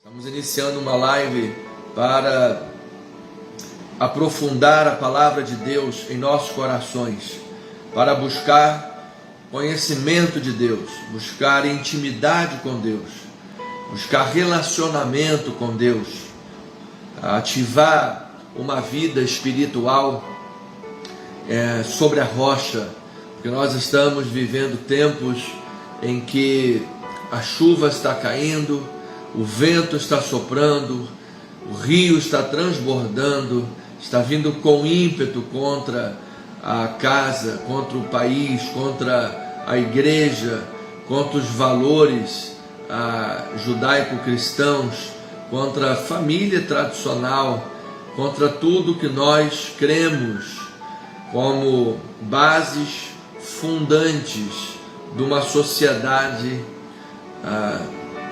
Estamos iniciando uma live para aprofundar a palavra de Deus em nossos corações, para buscar conhecimento de Deus, buscar intimidade com Deus, buscar relacionamento com Deus, ativar uma vida espiritual sobre a rocha, porque nós estamos vivendo tempos em que a chuva está caindo, o vento está soprando, o rio está transbordando, está vindo com ímpeto contra a casa, contra o país, contra a igreja, contra os valores judaico-cristãos, contra a família tradicional, contra tudo que nós cremos como bases fundantes de uma sociedade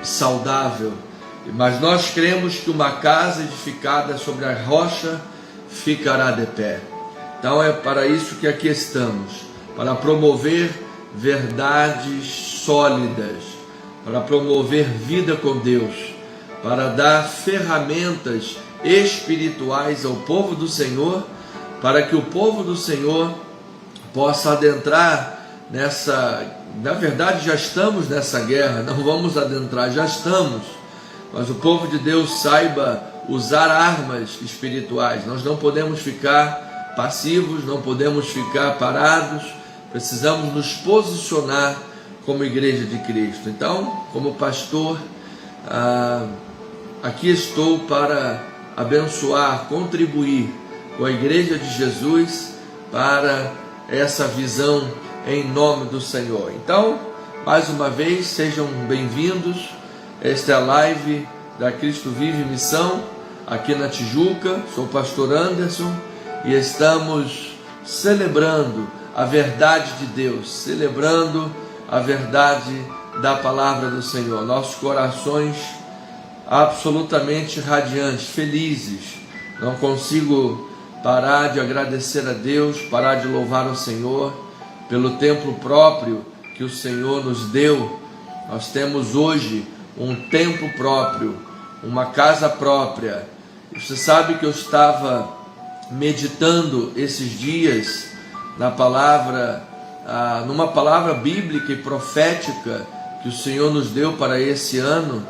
saudável. Mas nós cremos que uma casa edificada sobre a rocha ficará de pé. Então é para isso que aqui estamos, para promover verdades sólidas, para promover vida com Deus, para dar ferramentas espirituais ao povo do Senhor, para que o povo do Senhor possa adentrar na verdade já estamos nessa guerra, não vamos adentrar, já estamos, mas o povo de Deus saiba usar armas espirituais. Nós não podemos ficar passivos, não podemos ficar parados, precisamos nos posicionar como igreja de Cristo. Então, como pastor, aqui estou para abençoar, contribuir com a igreja de Jesus para essa visão em nome do Senhor. Então, mais uma vez, sejam bem-vindos. Esta é a live da Cristo Vive Missão, aqui na Tijuca. Sou o pastor Anderson e estamos celebrando a verdade de Deus, celebrando a verdade da palavra do Senhor. Nossos corações absolutamente radiantes, felizes. Não consigo parar de agradecer a Deus, parar de louvar o Senhor pelo templo próprio que o Senhor nos deu. Nós temos hoje um templo próprio, uma casa própria. Você sabe que eu estava meditando esses dias na palavra, numa palavra bíblica e profética que o Senhor nos deu para esse ano,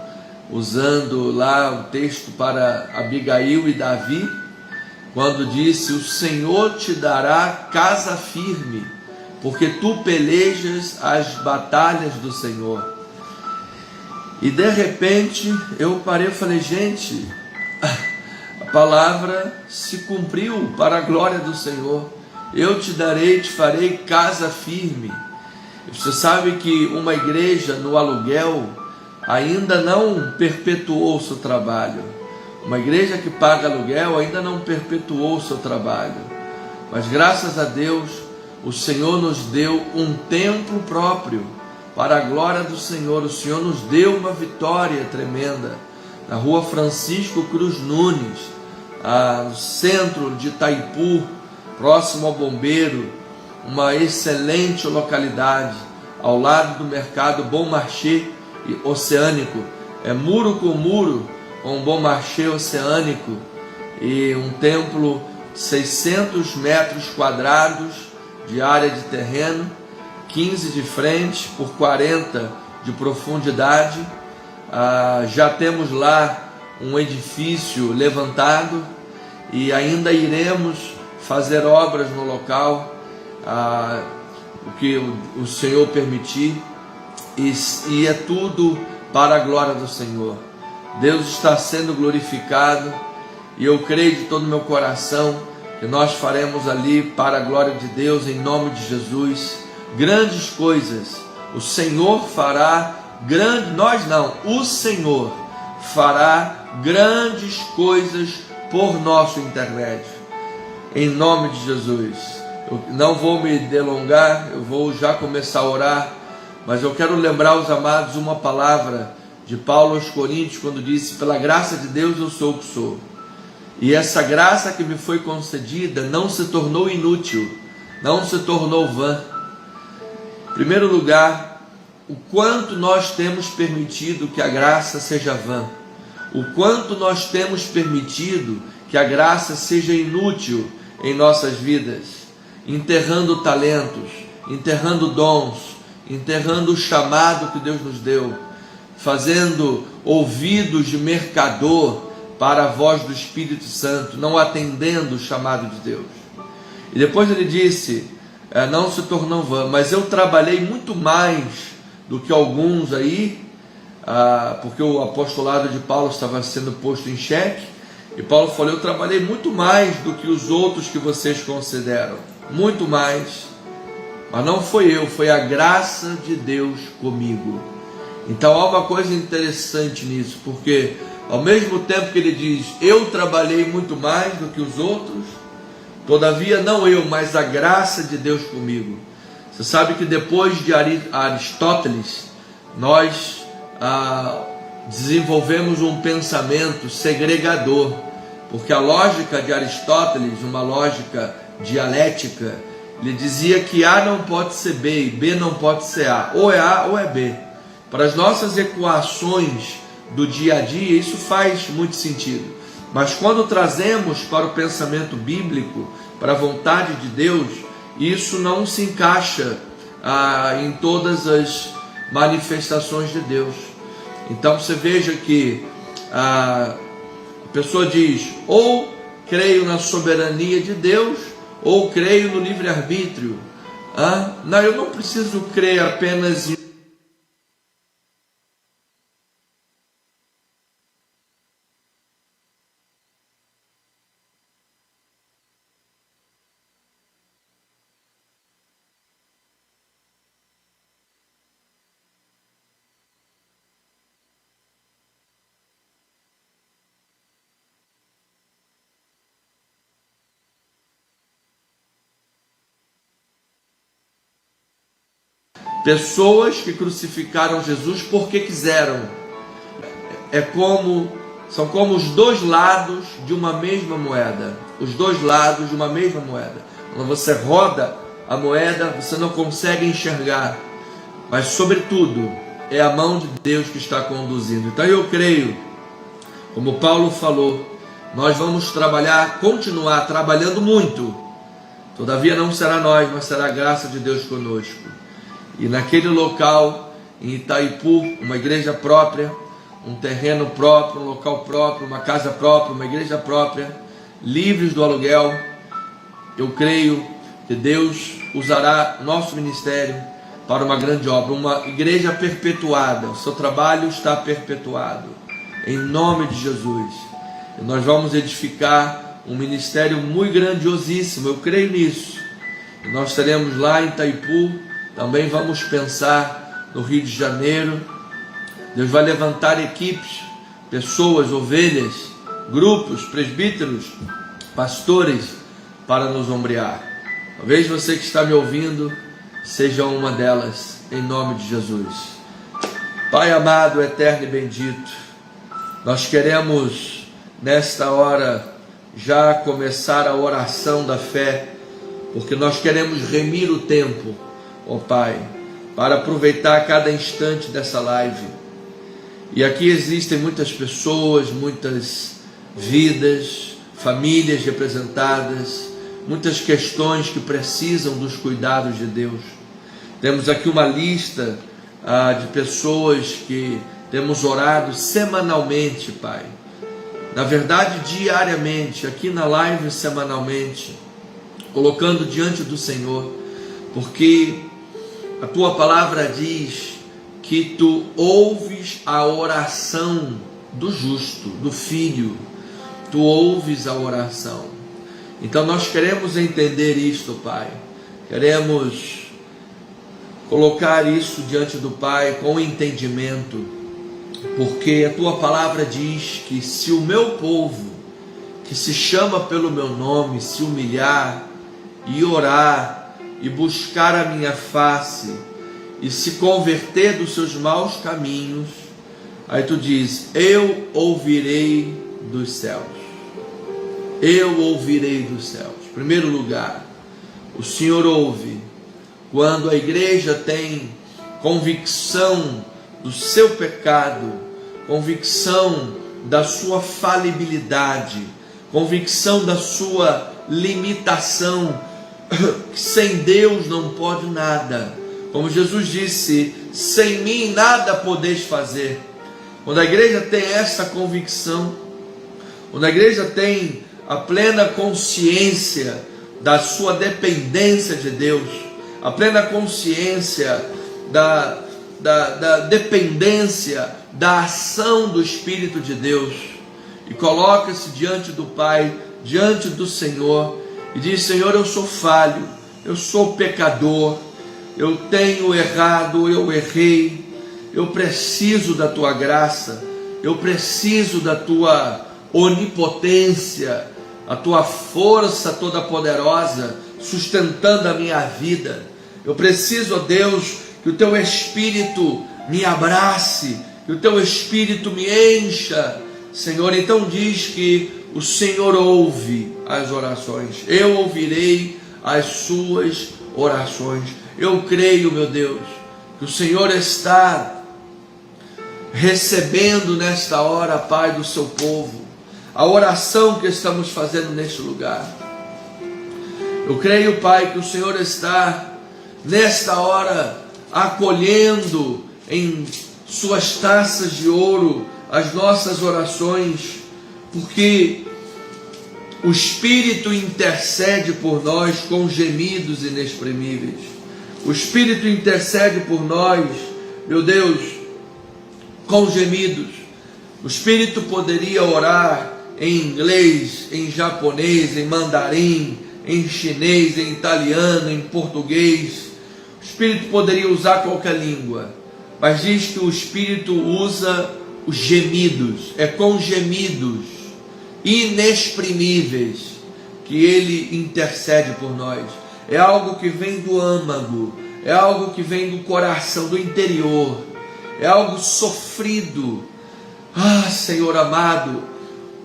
usando lá o texto para Abigail e Davi, quando disse: o Senhor te dará casa firme, porque tu pelejas as batalhas do Senhor. E de repente eu parei e falei: gente, a palavra se cumpriu para a glória do Senhor. Eu te darei, te farei casa firme. Você sabe que uma igreja no aluguel ainda não perpetuou o seu trabalho. Uma igreja que paga aluguel ainda não perpetuou o seu trabalho. Mas graças a Deus, o Senhor nos deu um templo próprio para a glória do Senhor. O Senhor nos deu uma vitória tremenda na rua Francisco Cruz Nunes, no centro de Itaipu, próximo ao Bombeiro, uma excelente localidade, ao lado do mercado Bom Marché Oceânico. É muro com muro com um Bom Marché Oceânico, e um templo de 600 metros quadrados de área de terreno, 15 de frente por 40 de profundidade. Já temos lá um edifício levantado e ainda iremos fazer obras no local, o que o Senhor permitir, e é tudo para a glória do Senhor. Deus está sendo glorificado, e eu creio de todo o meu coração que nós faremos ali para a glória de Deus, em nome de Jesus, grandes coisas. O Senhor fará o Senhor fará grandes coisas por nosso intermédio, em nome de Jesus. Eu não vou me delongar, eu vou já começar a orar, mas eu quero lembrar os amados uma palavra de Paulo aos Coríntios, quando disse: pela graça de Deus eu sou o que sou. E essa graça que me foi concedida não se tornou inútil, não se tornou vã. Em primeiro lugar, o quanto nós temos permitido que a graça seja vã, o quanto nós temos permitido que a graça seja inútil em nossas vidas, enterrando talentos, enterrando dons, enterrando o chamado que Deus nos deu, fazendo ouvidos de mercador para a voz do Espírito Santo, não atendendo o chamado de Deus. E depois ele disse, não se tornou vã, mas eu trabalhei muito mais do que alguns aí, porque o apostolado de Paulo estava sendo posto em xeque, e Paulo falou, eu trabalhei muito mais do que os outros que vocês consideram, muito mais, mas não foi eu, foi a graça de Deus comigo. Então há uma coisa interessante nisso, porque ao mesmo tempo que ele diz, eu trabalhei muito mais do que os outros, todavia não eu, mas a graça de Deus comigo. Você sabe que depois de Aristóteles, nós desenvolvemos um pensamento segregador, porque a lógica de Aristóteles, uma lógica dialética, ele dizia que A não pode ser B e B não pode ser A ou é B. Para as nossas equações do dia a dia, isso faz muito sentido. Mas quando trazemos para o pensamento bíblico, para a vontade de Deus, isso não se encaixa em todas as manifestações de Deus. Então você veja que a pessoa diz, ou creio na soberania de Deus, ou creio no livre-arbítrio. Não, eu não preciso crer apenas em pessoas que crucificaram Jesus porque quiseram. São como os dois lados de uma mesma moeda. Os dois lados de uma mesma moeda. Quando você roda a moeda, você não consegue enxergar. Mas, sobretudo, é a mão de Deus que está conduzindo. Então eu creio, como Paulo falou, nós vamos continuar trabalhando muito. Todavia não será nós, mas será a graça de Deus conosco. E naquele local, em Itaipu, uma igreja própria, um terreno próprio, um local próprio, uma casa própria, uma igreja própria, livres do aluguel, eu creio que Deus usará nosso ministério para uma grande obra, uma igreja perpetuada. O seu trabalho está perpetuado, em nome de Jesus. E nós vamos edificar um ministério muito grandiosíssimo, eu creio nisso. E nós teremos lá em Itaipu. Também vamos pensar no Rio de Janeiro. Deus vai levantar equipes, pessoas, ovelhas, grupos, presbíteros, pastores, para nos ombrear. Talvez você que está me ouvindo seja uma delas, em nome de Jesus. Pai amado, eterno e bendito, nós queremos nesta hora já começar a oração da fé, porque nós queremos remir o tempo, ó Pai, para aproveitar cada instante dessa live. E aqui existem muitas pessoas, muitas vidas, famílias representadas, muitas questões que precisam dos cuidados de Deus. Temos aqui uma lista de pessoas que temos orado semanalmente, Pai. Na verdade, diariamente, aqui na live semanalmente, colocando diante do Senhor, porque a Tua palavra diz que Tu ouves a oração do justo, do filho. Tu ouves a oração. Então nós queremos entender isto, Pai. Queremos colocar isso diante do Pai com entendimento, porque a Tua palavra diz que se o meu povo, que se chama pelo meu nome, se humilhar e orar, e buscar a minha face, e se converter dos seus maus caminhos, aí tu diz, eu ouvirei dos céus. Eu ouvirei dos céus. Em primeiro lugar, o Senhor ouve quando a igreja tem convicção do seu pecado, convicção da sua falibilidade, convicção da sua limitação, que sem Deus não pode nada. Como Jesus disse, sem mim nada podeis fazer. Quando a igreja tem essa convicção, quando a igreja tem a plena consciência da sua dependência de Deus, a plena consciência da dependência da ação do Espírito de Deus, e coloca-se diante do Pai, diante do Senhor, e diz: Senhor, eu sou falho, eu sou pecador, eu tenho errado, eu errei, eu preciso da tua graça, eu preciso da tua onipotência, a tua força toda poderosa sustentando a minha vida. Eu preciso, ó Deus, que o teu Espírito me abrace, que o teu Espírito me encha, Senhor. Então diz que o Senhor ouve as orações, eu ouvirei as suas orações. Eu creio, meu Deus, que o Senhor está recebendo nesta hora, Pai, do seu povo, a oração que estamos fazendo neste lugar. Eu creio, Pai, que o Senhor está nesta hora acolhendo em suas taças de ouro as nossas orações, porque o Espírito intercede por nós com gemidos inexprimíveis. O Espírito intercede por nós, meu Deus, com gemidos. O Espírito poderia orar em inglês, em japonês, em mandarim, em chinês, em italiano, em português. O Espírito poderia usar qualquer língua, mas diz que o Espírito usa os gemidos. É com gemidos inexprimíveis que Ele intercede por nós. É algo que vem do âmago, é algo que vem do coração, do interior, é algo sofrido. Ah, Senhor amado,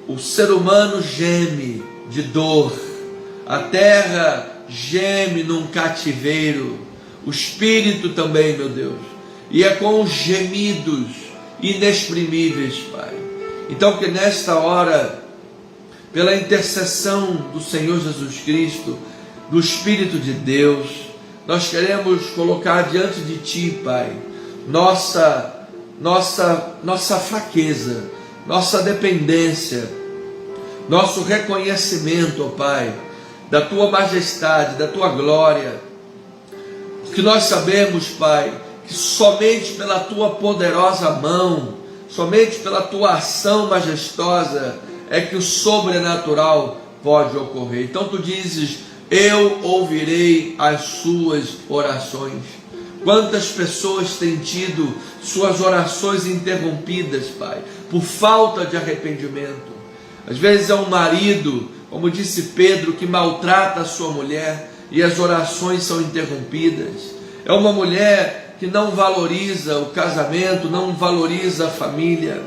o ser humano geme de dor, a terra geme num cativeiro, o Espírito também, meu Deus, e é com os gemidos inexprimíveis, Pai. Então que nesta hora, pela intercessão do Senhor Jesus Cristo, do Espírito de Deus, nós queremos colocar diante de Ti, Pai, nossa fraqueza, nossa dependência, nosso reconhecimento, ó Pai, da Tua majestade, da Tua glória, porque nós sabemos, Pai, que somente pela Tua poderosa mão, somente pela Tua ação majestosa, é que o sobrenatural pode ocorrer. Então Tu dizes: eu ouvirei as suas orações. Quantas pessoas têm tido suas orações interrompidas, Pai, por falta de arrependimento? Às vezes é um marido, como disse Pedro, que maltrata a sua mulher e as orações são interrompidas. É uma mulher que não valoriza o casamento, não valoriza a família.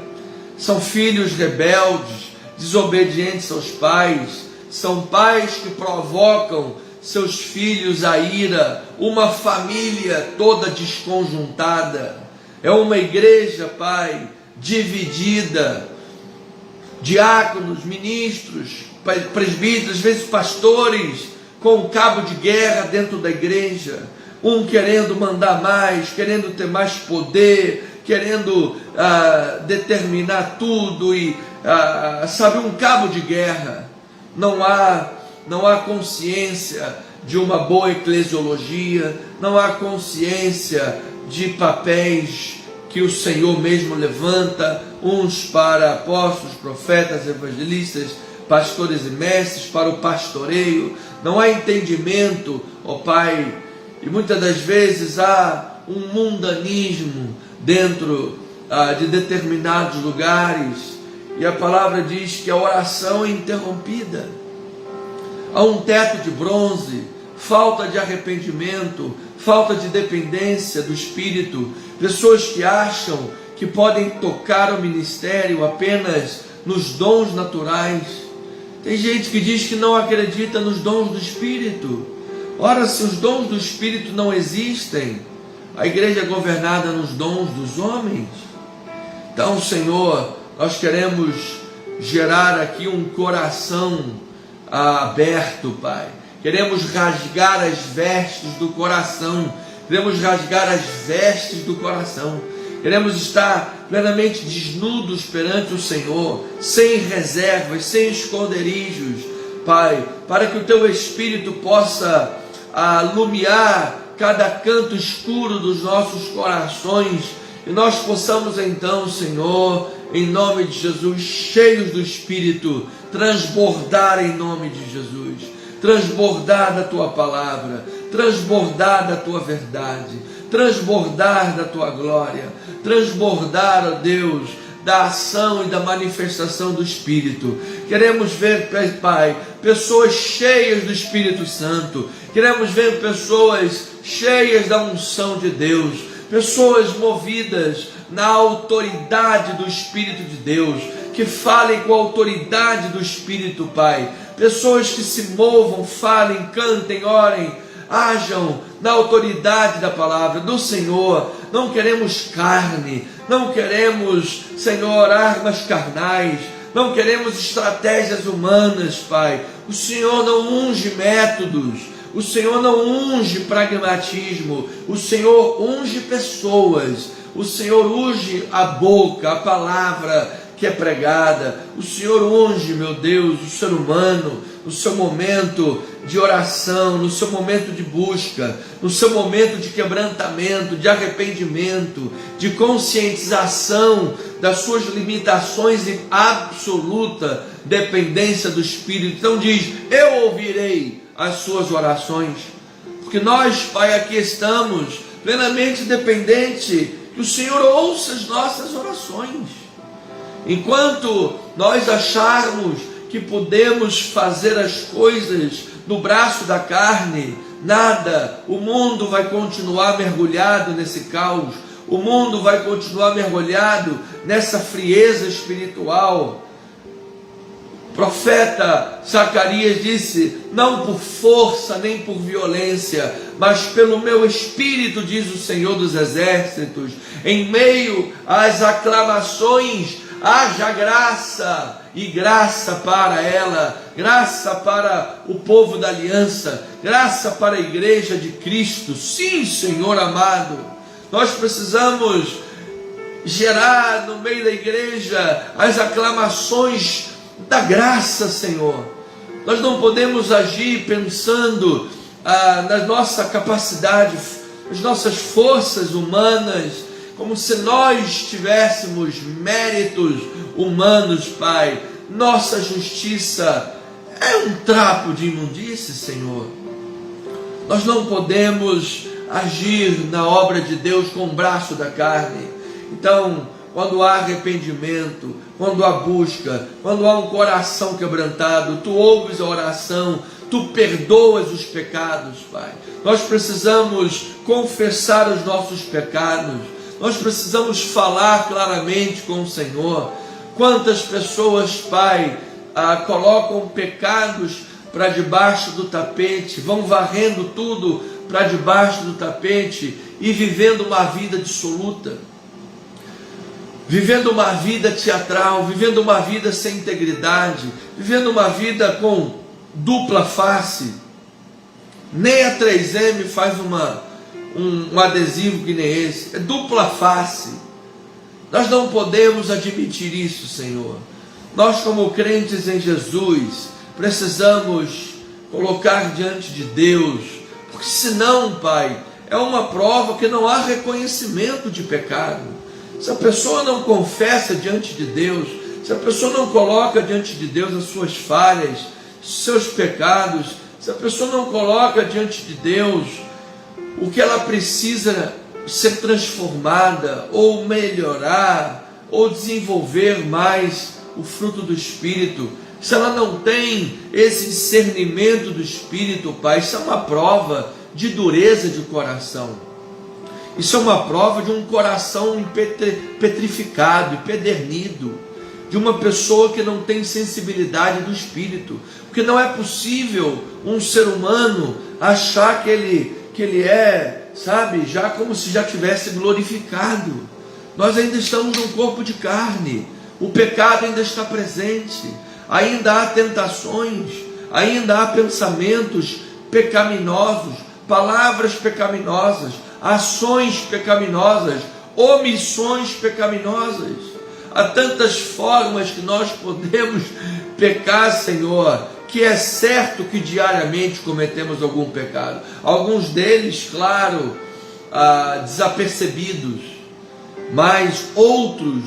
São filhos rebeldes, desobedientes aos pais. São pais que provocam seus filhos à ira, uma família toda desconjuntada. É uma igreja, Pai, dividida, diáconos, ministros, presbíteros, às vezes pastores, com cabo de guerra dentro da igreja, um querendo mandar mais, querendo ter mais poder, querendo determinar tudo, e sabe, um cabo de guerra. Não há consciência de uma boa eclesiologia, não há consciência de papéis que o Senhor mesmo levanta, uns para apóstolos, profetas, evangelistas, pastores e mestres, para o pastoreio. Não há entendimento, ó Pai, e muitas das vezes há um mundanismo dentro de determinados lugares. E a palavra diz que a oração é interrompida. Há um teto de bronze, falta de arrependimento, falta de dependência do Espírito. Pessoas que acham que podem tocar o ministério apenas nos dons naturais. Tem gente que diz que não acredita nos dons do Espírito. Ora, se os dons do Espírito não existem, a igreja é governada nos dons dos homens. Então, Senhor, nós queremos gerar aqui um coração aberto, Pai. Queremos rasgar as vestes do coração. Queremos rasgar as vestes do coração. Queremos estar plenamente desnudos perante o Senhor, sem reservas, sem esconderijos, Pai, para que o Teu Espírito possa alumiar cada canto escuro dos nossos corações, e nós possamos então, Senhor, em nome de Jesus, cheios do Espírito, transbordar em nome de Jesus, transbordar da Tua palavra, transbordar da Tua verdade, transbordar da Tua glória, transbordar, ó Deus, da ação e da manifestação do Espírito. Queremos ver, Pai, pessoas cheias do Espírito Santo. Queremos ver pessoas cheias da unção de Deus, pessoas movidas na autoridade do Espírito de Deus, que falem com a autoridade do Espírito, Pai. Pessoas que se movam, falem, cantem, orem, hajam na autoridade da palavra do Senhor. Não queremos carne, não queremos, Senhor, armas carnais, não queremos estratégias humanas, Pai. O Senhor não unge métodos, o Senhor não unge pragmatismo, o Senhor unge pessoas, o Senhor unge a boca, a palavra que é pregada, o Senhor unge, meu Deus, o ser humano, no seu momento de oração, no seu momento de busca, no seu momento de quebrantamento, de arrependimento, de conscientização das suas limitações e absoluta dependência do Espírito. Então diz: eu ouvirei as suas orações, porque nós, Pai, aqui estamos plenamente dependentes que o Senhor ouça as nossas orações. Enquanto nós acharmos que podemos fazer as coisas no braço da carne, nada, o mundo vai continuar mergulhado nesse caos, o mundo vai continuar mergulhado nessa frieza espiritual. O profeta Zacarias disse: não por força nem por violência, mas pelo meu espírito, diz o Senhor dos Exércitos. Em meio às aclamações, haja graça, e graça para ela, graça para o povo da aliança, graça para a igreja de Cristo. Sim, Senhor amado, nós precisamos gerar no meio da igreja as aclamações da graça, Senhor. Nós não podemos agir pensando na nossa capacidade, nas nossas forças humanas, como se nós tivéssemos méritos humanos, Pai. Nossa justiça é um trapo de imundície, Senhor. Nós não podemos agir na obra de Deus com o braço da carne. Então, quando há arrependimento, quando há busca, quando há um coração quebrantado, Tu ouves a oração, Tu perdoas os pecados, Pai. Nós precisamos confessar os nossos pecados. Nós precisamos falar claramente com o Senhor. Quantas pessoas, Pai, colocam pecados para debaixo do tapete, vão varrendo tudo para debaixo do tapete e vivendo uma vida dissoluta, vivendo uma vida teatral, vivendo uma vida sem integridade, vivendo uma vida com dupla face. Nem a 3M faz um adesivo que nem esse, é dupla face. Nós não podemos admitir isso, Senhor. Nós, como crentes em Jesus, precisamos colocar diante de Deus, porque senão, Pai, é uma prova que não há reconhecimento de pecado. Se a pessoa não confessa diante de Deus, se a pessoa não coloca diante de Deus as suas falhas, seus pecados, se a pessoa não coloca diante de Deus o que ela precisa ser transformada, ou melhorar, ou desenvolver mais o fruto do Espírito, se ela não tem esse discernimento do Espírito, Pai, isso é uma prova de dureza de coração. Isso é uma prova de um coração petrificado, empedernido, de uma pessoa que não tem sensibilidade do Espírito, porque não é possível um ser humano achar que ele é, sabe, já como se já tivesse glorificado. Nós ainda estamos num corpo de carne. O pecado ainda está presente, ainda há tentações, ainda há pensamentos pecaminosos, palavras pecaminosas, ações pecaminosas, omissões pecaminosas. Há tantas formas que nós podemos pecar, Senhor, que é certo que diariamente cometemos algum pecado. Alguns deles, claro, desapercebidos, mas outros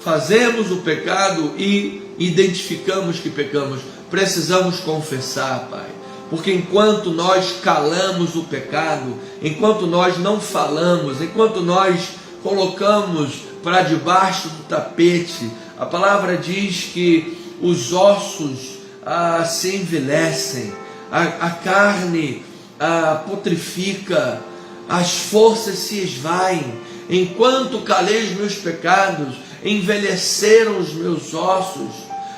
fazemos o pecado e identificamos que pecamos. Precisamos confessar, Pai, porque enquanto nós calamos o pecado, enquanto nós não falamos, enquanto nós colocamos para debaixo do tapete, a palavra diz que os ossos se envelhecem, a carne putrifica, as forças se esvaem. Enquanto calei os meus pecados, envelheceram os meus ossos,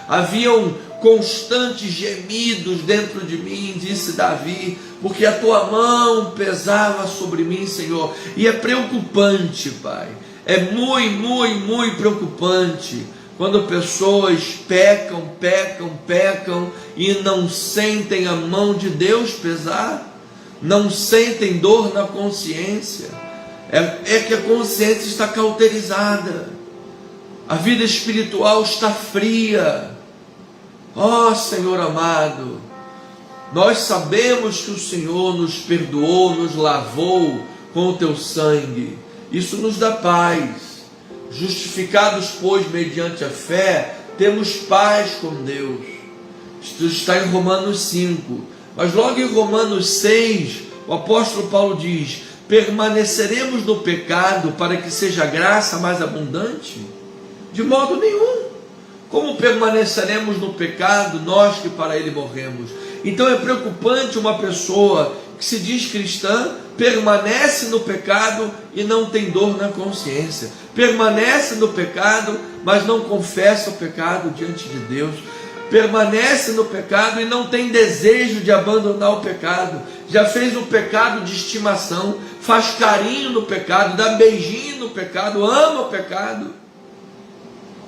haviam constantes gemidos dentro de mim, disse Davi, porque a tua mão pesava sobre mim, Senhor. E é preocupante, Pai, é muito preocupante quando pessoas pecam e não sentem a mão de Deus pesar, não sentem dor na consciência. É que a consciência está cauterizada, a vida espiritual está fria. Ó Senhor amado, nós sabemos que o Senhor nos perdoou, nos lavou com o teu sangue, isso nos dá paz. Justificados, pois, mediante a fé, temos paz com Deus. Isso está em Romanos 5, mas logo em Romanos 6, o apóstolo Paulo diz: permaneceremos no pecado para que seja graça mais abundante? De modo nenhum. Como permaneceremos no pecado, nós que para ele morremos? Então é preocupante uma pessoa que se diz cristã, permanece no pecado e não tem dor na consciência, permanece no pecado, mas não confessa o pecado diante de Deus, permanece no pecado e não tem desejo de abandonar o pecado, já fez o pecado de estimação, faz carinho no pecado, dá beijinho no pecado, ama o pecado,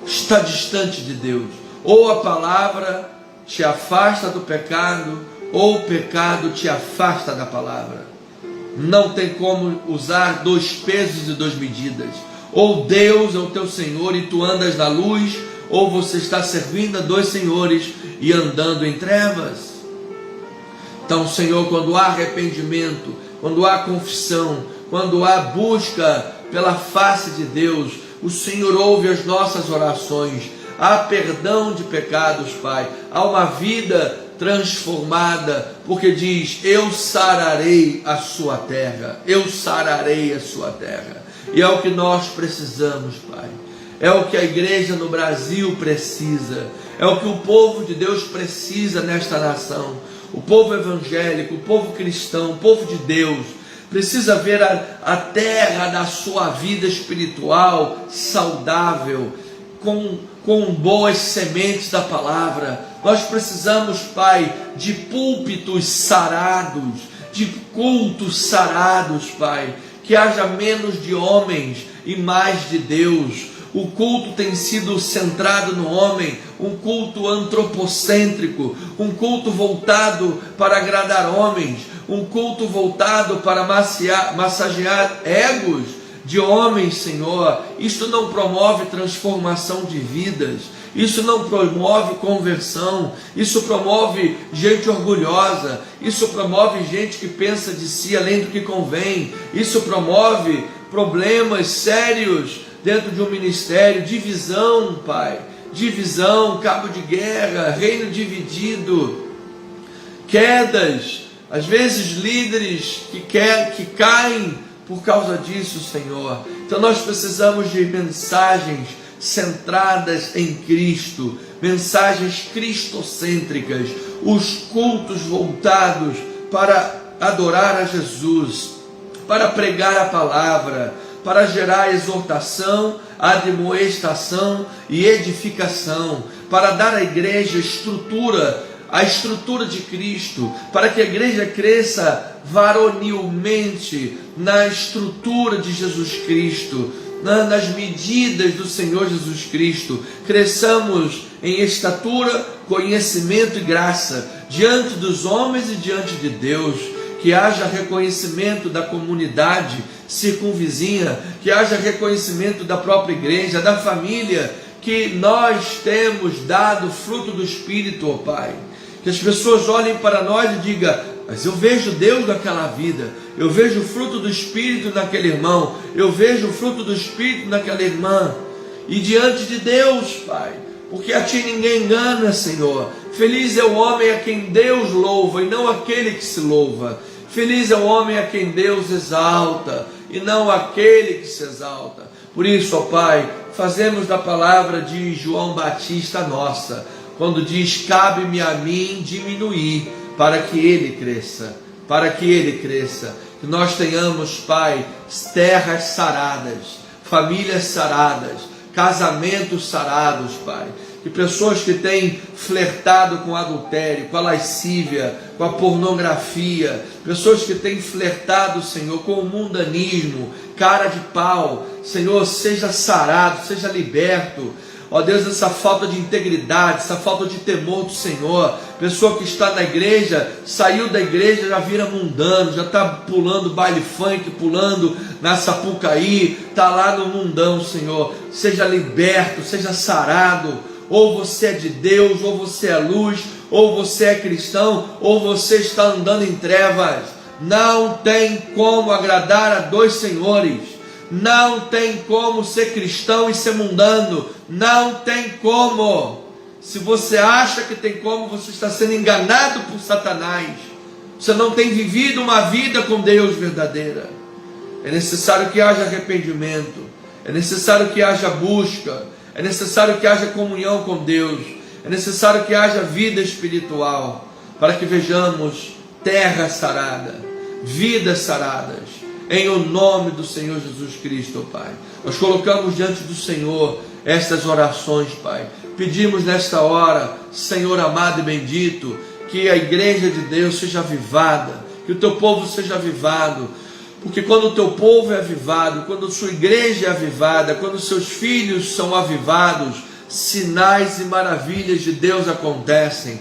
está distante de Deus. Ou a palavra te afasta do pecado, ou o pecado te afasta da palavra. Não tem como usar 2 pesos e 2 medidas. Ou Deus é o teu Senhor e tu andas na luz, ou você está servindo a 2 senhores e andando em trevas. Então, Senhor, quando há arrependimento, quando há confissão, quando há busca pela face de Deus, o Senhor ouve as nossas orações, há perdão de pecados, Pai, há uma vida transformada, porque diz: eu sararei a sua terra, eu sararei a sua terra. E é o que nós precisamos, Pai, é o que a igreja no Brasil precisa, é o que o povo de Deus precisa nesta nação, o povo evangélico, o povo cristão, o povo de Deus, precisa ver a terra da sua vida espiritual saudável, com boas sementes da palavra. Nós precisamos, Pai, de púlpitos sarados, de cultos sarados, Pai, que haja menos de homens e mais de Deus. O culto tem sido centrado no homem, um culto antropocêntrico, um culto voltado para agradar homens, um culto voltado para massagear egos de homens, Senhor. Isto não promove transformação de vidas, isso não promove conversão, isso promove gente orgulhosa, isso promove gente que pensa de si além do que convém, isso promove problemas sérios dentro de um ministério, divisão, Pai, divisão, cabo de guerra, reino dividido, quedas, às vezes líderes que caem por causa disso, Senhor. Então nós precisamos de mensagens centradas em Cristo, mensagens cristocêntricas, os cultos voltados para adorar a Jesus, para pregar a palavra, para gerar exortação, admoestação e edificação, para dar à igreja a estrutura de Cristo, para que a igreja cresça varonilmente na estrutura de Jesus Cristo, nas medidas do Senhor Jesus Cristo, cresçamos em estatura, conhecimento e graça, diante dos homens e diante de Deus, que haja reconhecimento da comunidade circunvizinha, que haja reconhecimento da própria igreja, da família, que nós temos dado fruto do Espírito, ó Pai. Que as pessoas olhem para nós e digam: mas eu vejo Deus naquela vida, eu vejo o fruto do Espírito naquele irmão, eu vejo o fruto do Espírito naquela irmã. E diante de Deus, Pai, porque a Ti ninguém engana, Senhor. Feliz é o homem a quem Deus louva e não aquele que se louva. Feliz é o homem a quem Deus exalta e não aquele que se exalta. Por isso, ó Pai, fazemos da palavra de João Batista nossa, quando diz: cabe-me a mim diminuir, para que Ele cresça, para que Ele cresça. Que nós tenhamos, Pai, terras saradas, famílias saradas, casamentos sarados, Pai. Que pessoas que têm flertado com o adultério, com a lascívia, com a pornografia, pessoas que têm flertado, Senhor, com o mundanismo, cara de pau, Senhor, seja sarado, seja liberto. Ó Deus, essa falta de integridade, essa falta de temor do Senhor, pessoa que está na igreja, saiu da igreja, já vira mundano, já está pulando baile funk, pulando na Sapucaí, está lá no mundão, Senhor. Seja liberto, seja sarado. Ou você é de Deus, ou você é luz, ou você é cristão, ou você está andando em trevas. Não tem como agradar a dois senhores. Não tem como ser cristão e ser mundano. Não tem como. Se você acha que tem como, você está sendo enganado por Satanás. Você não tem vivido uma vida com Deus verdadeira. É necessário que haja arrependimento. É necessário que haja busca. É necessário que haja comunhão com Deus. É necessário que haja vida espiritual, para que vejamos terra sarada, vidas saradas, em o nome do Senhor Jesus Cristo, Pai. Nós colocamos diante do Senhor estas orações, Pai. Pedimos nesta hora, Senhor amado e bendito, que a igreja de Deus seja avivada, que o teu povo seja avivado. Porque quando o teu povo é avivado, quando a sua igreja é avivada, quando os seus filhos são avivados, sinais e maravilhas de Deus acontecem,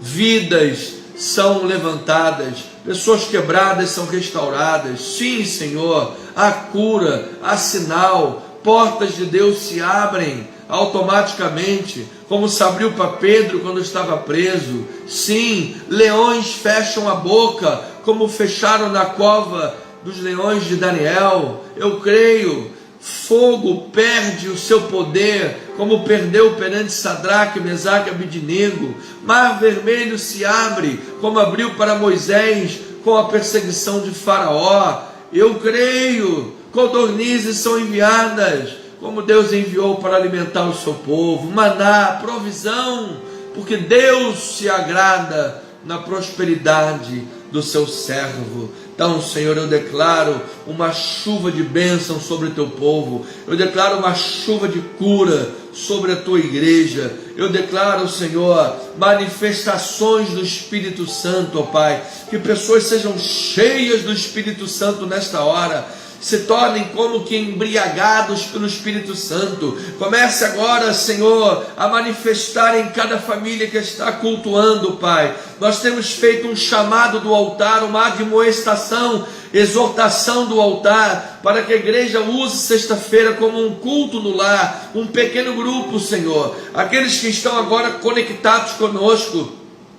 vidas são levantadas, pessoas quebradas são restauradas. Sim, Senhor, há cura, há sinal, portas de Deus se abrem automaticamente, como se abriu para Pedro quando estava preso. Sim, leões fecham a boca, como fecharam na cova dos leões de Daniel. Eu creio. Fogo perde o seu poder, como perdeu perante Sadraque, Mesaque e Abednego. Mar vermelho se abre, como abriu para Moisés com a perseguição de Faraó. Eu creio. Codornizes são enviadas, como Deus enviou para alimentar o seu povo. Maná, provisão, porque Deus se agrada na prosperidade do seu servo. Então, Senhor, eu declaro uma chuva de bênção sobre o teu povo. Eu declaro uma chuva de cura sobre a tua igreja. Eu declaro, Senhor, manifestações do Espírito Santo, ó Pai. Que pessoas sejam cheias do Espírito Santo nesta hora, se tornem como que embriagados pelo Espírito Santo. Comece agora, Senhor, a manifestar em cada família que está cultuando, Pai. Nós temos feito um chamado do altar, uma admoestação, exortação do altar, para que a igreja use sexta-feira como um culto no lar, um pequeno grupo, Senhor. Aqueles que estão agora conectados conosco,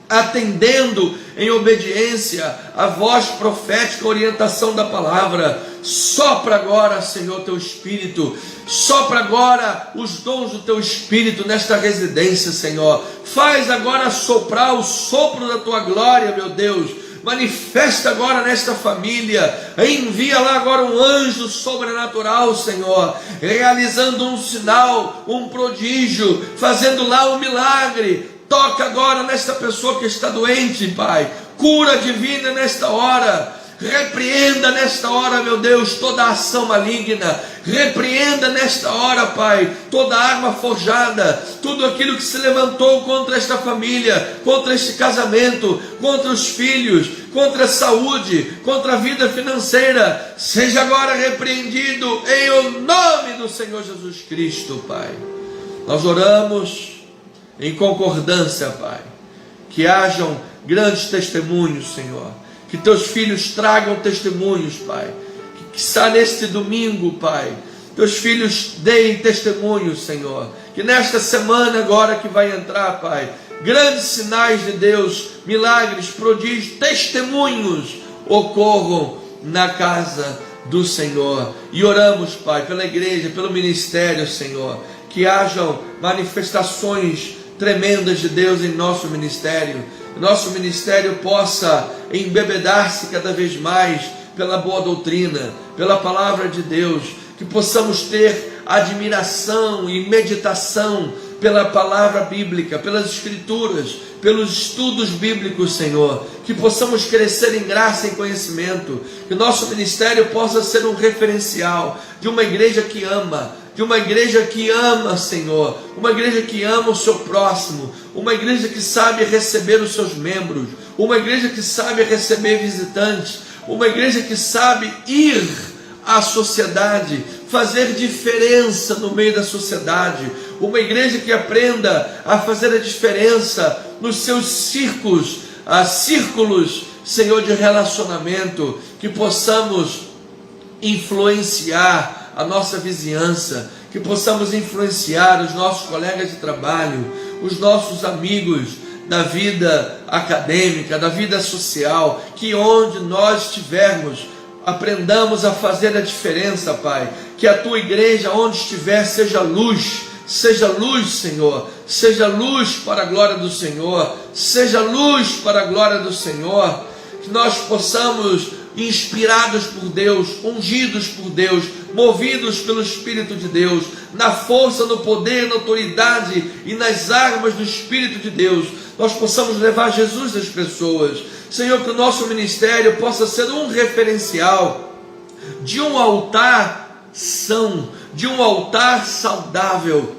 atendendo em obediência a voz profética, a orientação da palavra. Sopra agora, Senhor, teu Espírito. Sopra agora os dons do teu Espírito nesta residência, Senhor. Faz agora soprar o sopro da tua glória, meu Deus. Manifesta agora nesta família. Envia lá agora um anjo sobrenatural, Senhor, realizando um sinal, um prodígio, fazendo lá um milagre. Toca agora nesta pessoa que está doente, Pai. Cura divina nesta hora. Repreenda nesta hora, meu Deus, toda ação maligna. Repreenda nesta hora, Pai, toda arma forjada, tudo aquilo que se levantou contra esta família, contra este casamento, contra os filhos, contra a saúde, contra a vida financeira. Seja agora repreendido em o nome do do Senhor Jesus Cristo, Pai, nós oramos em concordância, Pai, que hajam grandes testemunhos, Senhor, que teus filhos tragam testemunhos, Pai, que está neste domingo, Pai, teus filhos deem testemunhos, Senhor, que nesta semana agora que vai entrar, Pai, grandes sinais de Deus, milagres, prodígios, testemunhos ocorram na casa do Senhor. E oramos, Pai, pela igreja, pelo ministério, Senhor, que hajam manifestações tremendas de Deus em nosso ministério possa embebedar-se cada vez mais pela boa doutrina, pela palavra de Deus, que possamos ter admiração e meditação pela palavra bíblica, pelas escrituras, pelos estudos bíblicos, Senhor, que possamos crescer em graça e em conhecimento, que nosso ministério possa ser um referencial de uma igreja que ama, Senhor, uma igreja que ama o seu próximo, uma igreja que sabe receber os seus membros, uma igreja que sabe receber visitantes, uma igreja que sabe ir à sociedade, fazer diferença no meio da sociedade, uma igreja que aprenda a fazer a diferença nos seus círculos, Senhor, de relacionamento, que possamos influenciar a nossa vizinhança, que possamos influenciar os nossos colegas de trabalho, os nossos amigos da vida acadêmica, da vida social, que onde nós estivermos, aprendamos a fazer a diferença, Pai, que a Tua igreja, onde estiver, seja luz, Senhor, seja luz para a glória do Senhor, seja luz para a glória do Senhor, que nós possamos, inspirados por Deus, ungidos por Deus, movidos pelo Espírito de Deus, na força, no poder, na autoridade e nas armas do Espírito de Deus, nós possamos levar Jesus às pessoas. Senhor, que o nosso ministério possa ser um referencial de um altar são, de um altar saudável,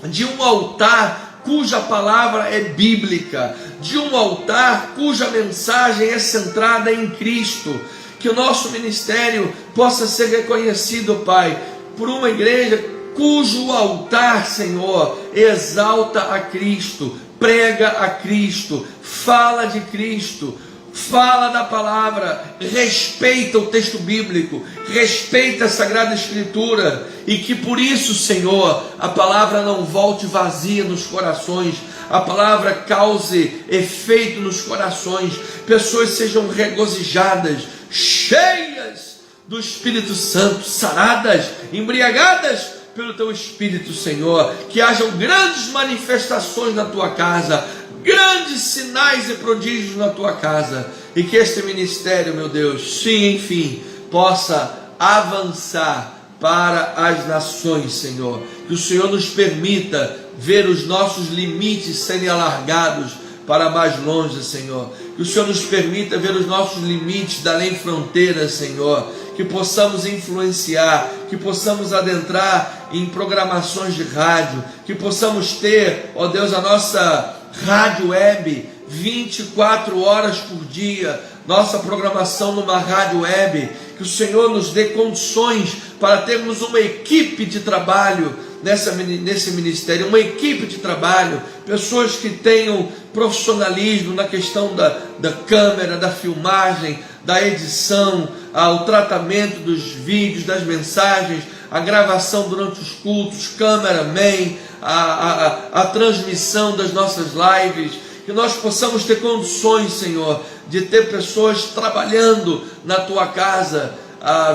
de um altar cuja palavra é bíblica, de um altar cuja mensagem é centrada em Cristo. Que o nosso ministério possa ser reconhecido, Pai, por uma igreja cujo altar, Senhor, exalta a Cristo, prega a Cristo, fala de Cristo, fala da palavra, respeita o texto bíblico, respeita a Sagrada Escritura, e que por isso, Senhor, a palavra não volte vazia nos corações, a palavra cause efeito nos corações, pessoas sejam regozijadas, cheias do Espírito Santo, saradas, embriagadas pelo Teu Espírito, Senhor, que hajam grandes manifestações na Tua casa, grandes sinais e prodígios na Tua casa, e que este ministério, meu Deus, sim, enfim, possa avançar para as nações, Senhor, que o Senhor nos permita ver os nossos limites serem alargados para mais longe, Senhor, que o Senhor nos permita ver os nossos limites da além fronteira, Senhor, que possamos influenciar, que possamos adentrar em programações de rádio, que possamos ter, ó Deus, a nossa rádio web 24 horas por dia, nossa programação numa rádio web, que o Senhor nos dê condições para termos uma equipe de trabalho nesse ministério, uma equipe de trabalho, pessoas que tenham profissionalismo na questão da câmera, da filmagem, da edição, o tratamento dos vídeos, das mensagens, a gravação durante os cultos, cameraman, a transmissão das nossas lives, que nós possamos ter condições, Senhor, de ter pessoas trabalhando na Tua casa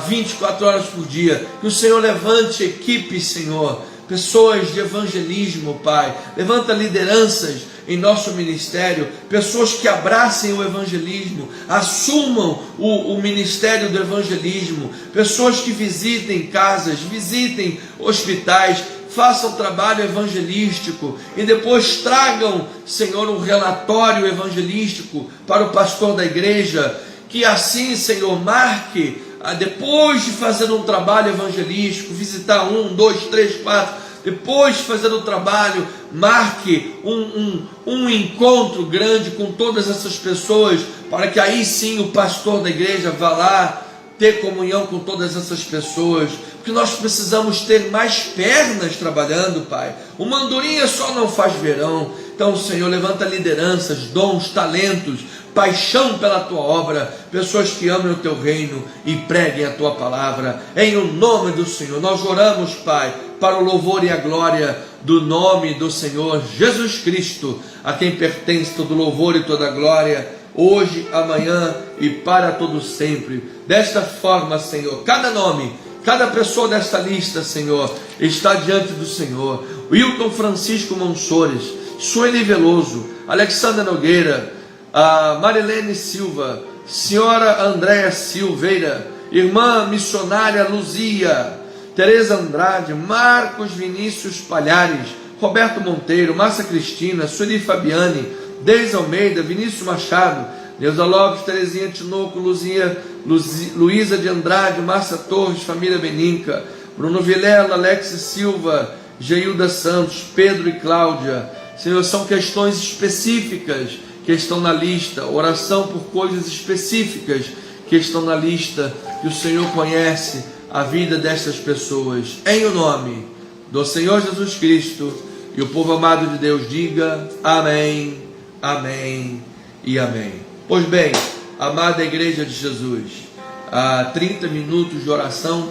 24 horas por dia, que o Senhor levante equipes, Senhor, pessoas de evangelismo, Pai, levanta lideranças em nosso ministério, pessoas que abracem o evangelismo, assumam o ministério do evangelismo, pessoas que visitem casas, visitem hospitais, façam trabalho evangelístico e depois tragam, Senhor, um relatório evangelístico para o pastor da igreja, que assim, Senhor, marque, depois de fazer um trabalho evangelístico, visitar 1, 2, 3, 4, depois de fazer o trabalho, marque um encontro grande com todas essas pessoas, para que aí sim o pastor da igreja vá lá, ter comunhão com todas essas pessoas, porque nós precisamos ter mais pernas trabalhando, Pai. Uma andorinha só não faz verão. Então, Senhor, levanta lideranças, dons, talentos, paixão pela Tua obra, pessoas que amem o Teu reino e preguem a Tua palavra, em o nome do Senhor. Nós oramos, Pai, para o louvor e a glória do nome do Senhor Jesus Cristo, a quem pertence todo louvor e toda glória, hoje, amanhã e para todo sempre. Desta forma, Senhor, cada nome, cada pessoa desta lista, Senhor, está diante do Senhor. Wilton Francisco Monsores, Sueli Veloso, Alexandra Nogueira, a Marilene Silva, senhora Andréa Silveira, irmã missionária Luzia, Tereza Andrade, Marcos Vinícius Palhares, Roberto Monteiro, Márcia Cristina, Sueli Fabiane, Deise Almeida, Vinícius Machado, Neuza Lopes, Terezinha Tinoco, Luísa de Andrade, Márcia Torres, família Beninca, Bruno Vilela, Alex Silva, Geilda Santos, Pedro e Cláudia. Senhor, são questões específicas que estão na lista, oração por coisas específicas que estão na lista, que o Senhor conhece a vida destas pessoas. Em o nome do Senhor Jesus Cristo, e o povo amado de Deus diga amém, amém e amém. Pois bem, amada Igreja de Jesus, há 30 minutos de oração.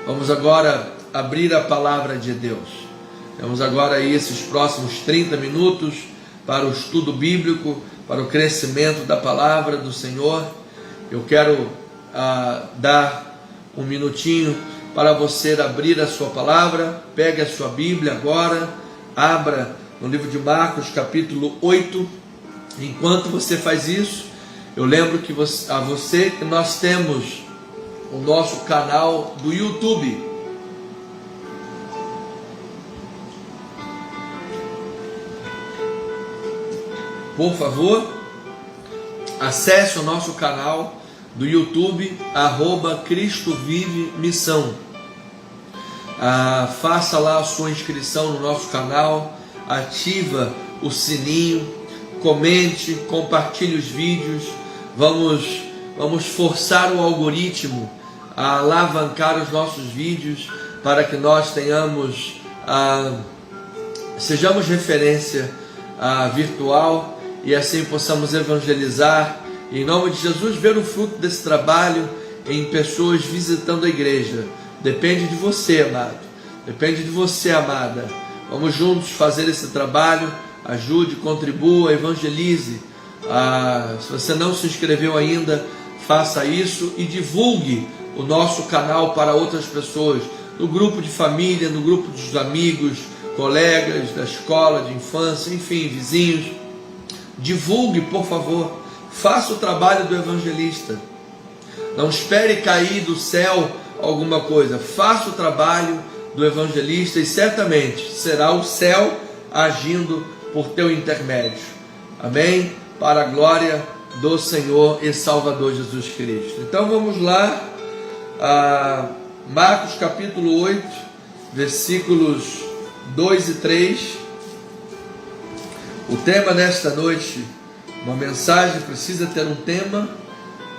Vamos agora abrir a palavra de Deus. Temos agora aí esses próximos 30 minutos para o estudo bíblico, para o crescimento da palavra do Senhor. Eu quero dar um minutinho para você abrir a sua palavra. Pegue a sua Bíblia agora, abra no livro de Marcos, capítulo 8. Enquanto você faz isso, eu lembro que que nós temos o nosso canal do YouTube. Por favor, acesse o nosso canal do YouTube, @Cristo Vive Missão. Faça lá a sua inscrição no nosso canal, ativa o sininho, comente, compartilhe os vídeos. Vamos forçar o algoritmo a alavancar os nossos vídeos para que nós sejamos referência virtual e assim possamos evangelizar. E, em nome de Jesus, ver o fruto desse trabalho em pessoas visitando a igreja. Depende de você, amado. Depende de você, amada. Vamos juntos fazer esse trabalho. Ajude, contribua, evangelize. Se você não se inscreveu ainda, faça isso e divulgue o nosso canal para outras pessoas, no grupo de família, no grupo dos amigos, colegas da escola, de infância, enfim, vizinhos. Divulgue, por favor. Faça o trabalho do evangelista. Não espere cair do céu alguma coisa. Faça o trabalho do evangelista e certamente será o céu agindo por teu intermédio. Amém? Para a glória do Senhor e Salvador Jesus Cristo. Então vamos lá, Marcos capítulo 8, versículos 2 e 3. O tema desta noite, uma mensagem precisa ter um tema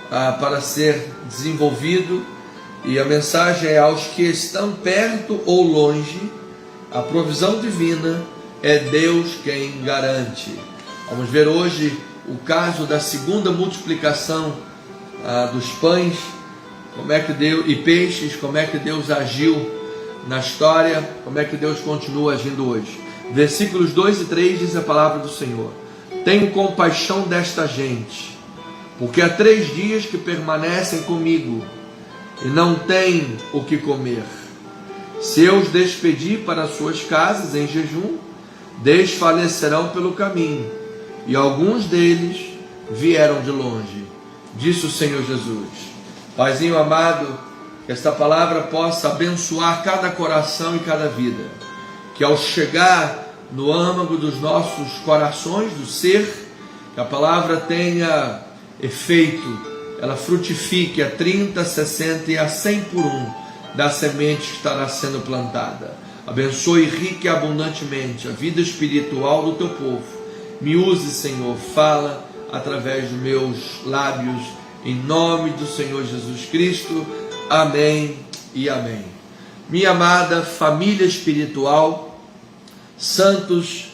para ser desenvolvido, e a mensagem é: aos que estão perto ou longe, a provisão divina é Deus quem garante. Vamos ver hoje o caso da segunda multiplicação dos pães, como é que Deus, e peixes, como é que Deus agiu na história, como é que Deus continua agindo hoje. Versículos 2 e 3 diz a palavra do Senhor: tenho compaixão desta gente, porque há 3 dias que permanecem comigo e não têm o que comer. Se eu os despedir para suas casas em jejum, desfalecerão pelo caminho, e alguns deles vieram de longe. Disse o Senhor Jesus. Paizinho amado, que esta palavra possa abençoar cada coração e cada vida, que ao chegar no âmago dos nossos corações, do ser, que a palavra tenha efeito, ela frutifique a 30, 60 e a 100 por 1 da semente que estará sendo plantada. Abençoe rica e abundantemente a vida espiritual do teu povo. Me use, Senhor, fala através dos meus lábios, em nome do Senhor Jesus Cristo. Amém e amém. Minha amada família espiritual, santos,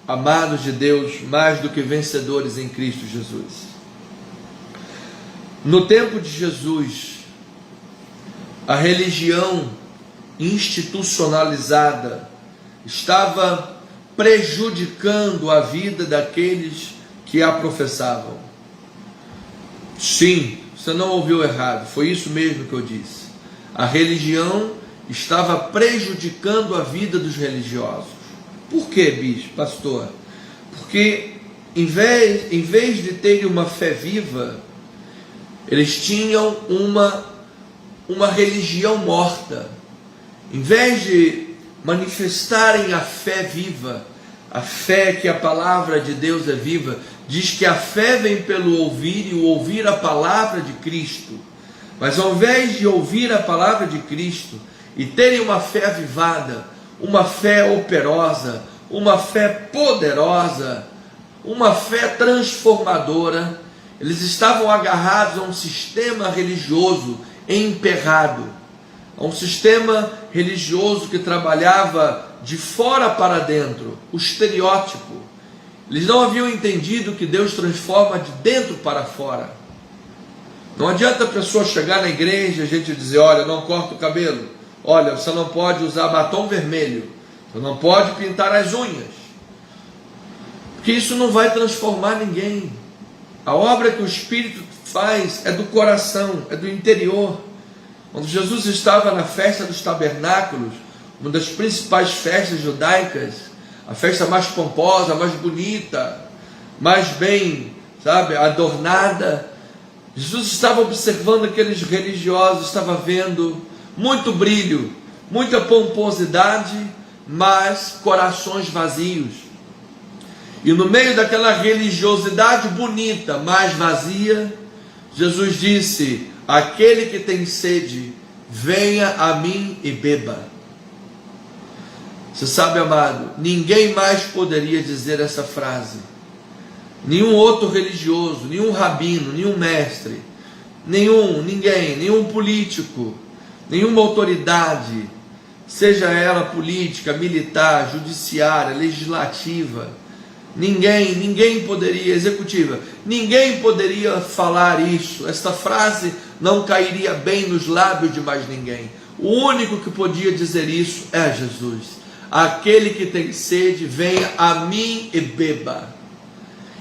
amados de Deus, mais do que vencedores em Cristo Jesus. No tempo de Jesus, a religião institucionalizada estava prejudicando a vida daqueles que a professavam. Sim, você não ouviu errado, foi isso mesmo que eu disse. A religião estava prejudicando a vida dos religiosos. Por quê, bispo, pastor? Porque em vez de terem uma fé viva, eles tinham uma religião morta. Em vez de manifestarem a fé viva, a fé que a palavra de Deus é viva, diz que a fé vem pelo ouvir e o ouvir a palavra de Cristo. Mas ao invés de ouvir a palavra de Cristo e terem uma fé avivada, uma fé operosa, uma fé poderosa, uma fé transformadora, eles estavam agarrados a um sistema religioso emperrado, a um sistema religioso que trabalhava de fora para dentro, o estereótipo. Eles não haviam entendido que Deus transforma de dentro para fora. Não adianta a pessoa chegar na igreja e a gente dizer: olha, não corta o cabelo, olha, você não pode usar batom vermelho, você não pode pintar as unhas, porque isso não vai transformar ninguém. A obra que o Espírito faz é do coração, é do interior. Quando Jesus estava na festa dos tabernáculos, uma das principais festas judaicas, a festa mais pomposa, mais bonita, mais bem, adornada, Jesus estava observando aqueles religiosos, estava vendo muito brilho, muita pomposidade, mas corações vazios. E no meio daquela religiosidade bonita, mas vazia, Jesus disse: aquele que tem sede, venha a mim e beba. Você sabe, amado, ninguém mais poderia dizer essa frase. Nenhum outro religioso, nenhum rabino, nenhum mestre, nenhum político, nenhuma autoridade, seja ela política, militar, judiciária, legislativa, ninguém poderia, executiva, ninguém poderia falar isso. Esta frase não cairia bem nos lábios de mais ninguém. O único que podia dizer isso é Jesus. Aquele que tem sede, venha a mim e beba,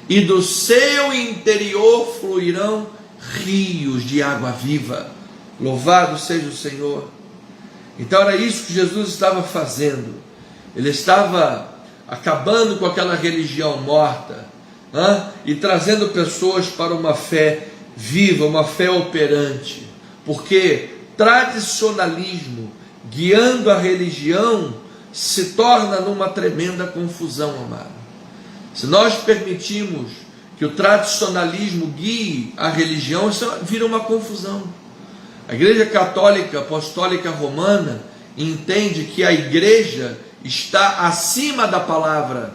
e do seu interior fluirão rios de água viva. Louvado seja o Senhor. Então era isso que Jesus estava fazendo. Ele estava acabando com aquela religião morta, e trazendo pessoas para uma fé viva, uma fé operante. Porque tradicionalismo guiando a religião se torna numa tremenda confusão, amado. Se nós permitimos que o tradicionalismo guie a religião, isso vira uma confusão. A Igreja Católica Apostólica Romana entende que a igreja está acima da palavra,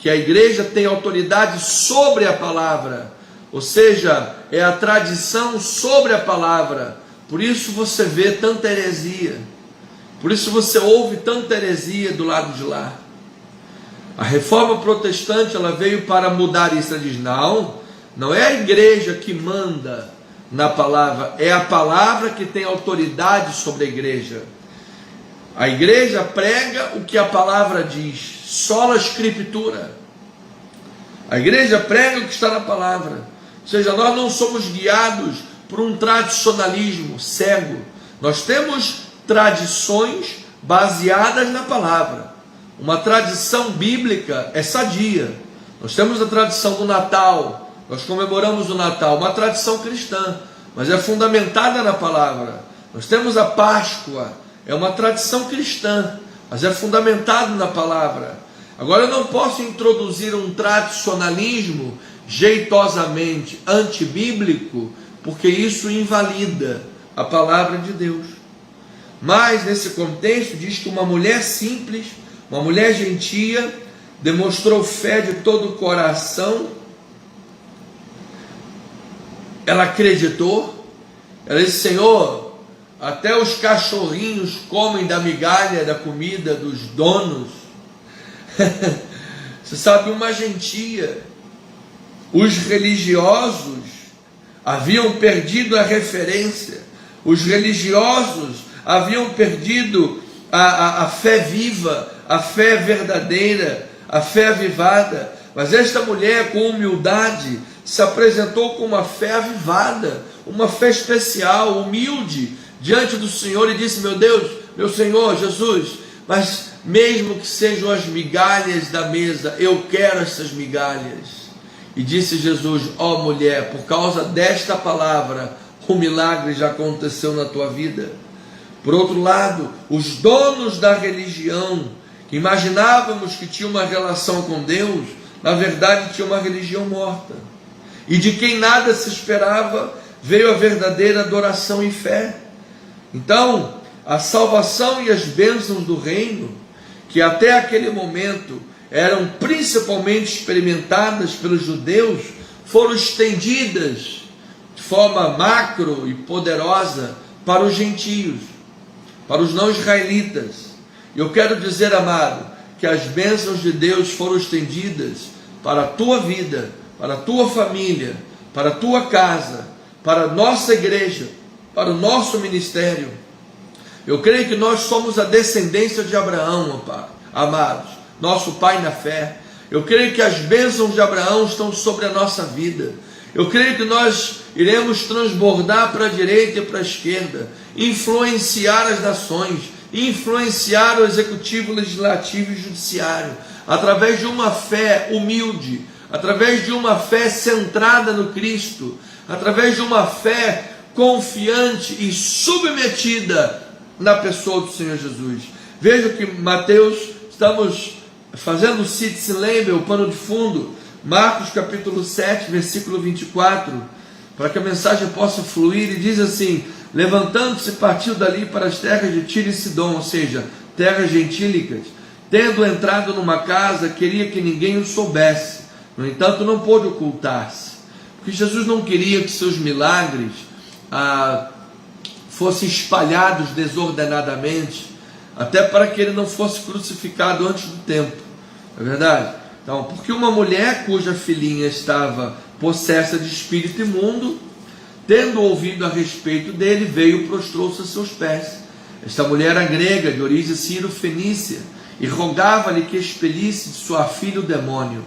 que a igreja tem autoridade sobre a palavra, ou seja, é a tradição sobre a palavra. Por isso você vê tanta heresia, por isso você ouve tanta heresia do lado de lá. A reforma protestante, ela veio para mudar isso. Ela diz: não é a igreja que manda na palavra, é a palavra que tem autoridade sobre a igreja. A igreja prega o que a palavra diz, sola escritura. A igreja prega o que está na palavra. Ou seja, nós não somos guiados por um tradicionalismo cego. Nós temos tradições baseadas na palavra. Uma tradição bíblica é sadia. Nós temos a tradição do Natal, nós comemoramos o Natal, uma tradição cristã, mas é fundamentada na palavra. Nós temos a Páscoa, é uma tradição cristã, mas é fundamentado na palavra. Agora eu não posso introduzir um tradicionalismo jeitosamente antibíblico, porque isso invalida a palavra de Deus. Mas nesse contexto diz que uma mulher simples, uma mulher gentia, demonstrou fé de todo o coração ela acreditou. Ela disse: Senhor, até os cachorrinhos comem da migalha da comida dos donos. Você sabe, uma gentia. Os religiosos haviam perdido a referência. Os religiosos haviam perdido a fé viva, a fé verdadeira, a fé avivada. Mas esta mulher, com humildade, se apresentou com uma fé avivada, uma fé especial, humilde, diante do Senhor, e disse: meu Deus, meu Senhor Jesus, mas mesmo que sejam as migalhas da mesa, eu quero essas migalhas. E disse Jesus: ó mulher, por causa desta palavra, o milagre já aconteceu na tua vida. Por outro lado, os donos da religião, que imaginávamos que tinham uma relação com Deus, na verdade tinham uma religião morta. E de quem nada se esperava, veio a verdadeira adoração e fé. Então, a salvação e as bênçãos do reino, que até aquele momento eram principalmente experimentadas pelos judeus, foram estendidas de forma macro e poderosa para os gentios, para os não israelitas. E eu quero dizer, amado, que as bênçãos de Deus foram estendidas para a tua vida, para a tua família, para a tua casa, para a nossa igreja, para o nosso ministério. Eu creio que nós somos a descendência de Abraão, amados, nosso pai na fé. Eu creio que as bênçãos de Abraão estão sobre a nossa vida. Eu creio que nós iremos transbordar para a direita e para a esquerda, influenciar as nações, influenciar o executivo, legislativo e judiciário, através de uma fé humilde, através de uma fé centrada no Cristo, através de uma fé confiante e submetida na pessoa do Senhor Jesus. Veja que Mateus, estamos fazendo o citizen label, o pano de fundo, Marcos capítulo 7, versículo 24, para que a mensagem possa fluir, e diz assim: levantando-se, partiu dali para as terras de Tiro e Sidom, ou seja, terras gentílicas. Tendo entrado numa casa, queria que ninguém o soubesse, no entanto não pôde ocultar-se, porque Jesus não queria que seus milagres fossem espalhados desordenadamente, até para que ele não fosse crucificado antes do tempo, não é verdade? Então, porque uma mulher cuja filhinha estava possessa de espírito imundo, tendo ouvido a respeito dele, veio e prostrou-se a seus pés. Esta mulher era grega, de origem sírio-fenícia, e rogava-lhe que expelisse de sua filha o demônio.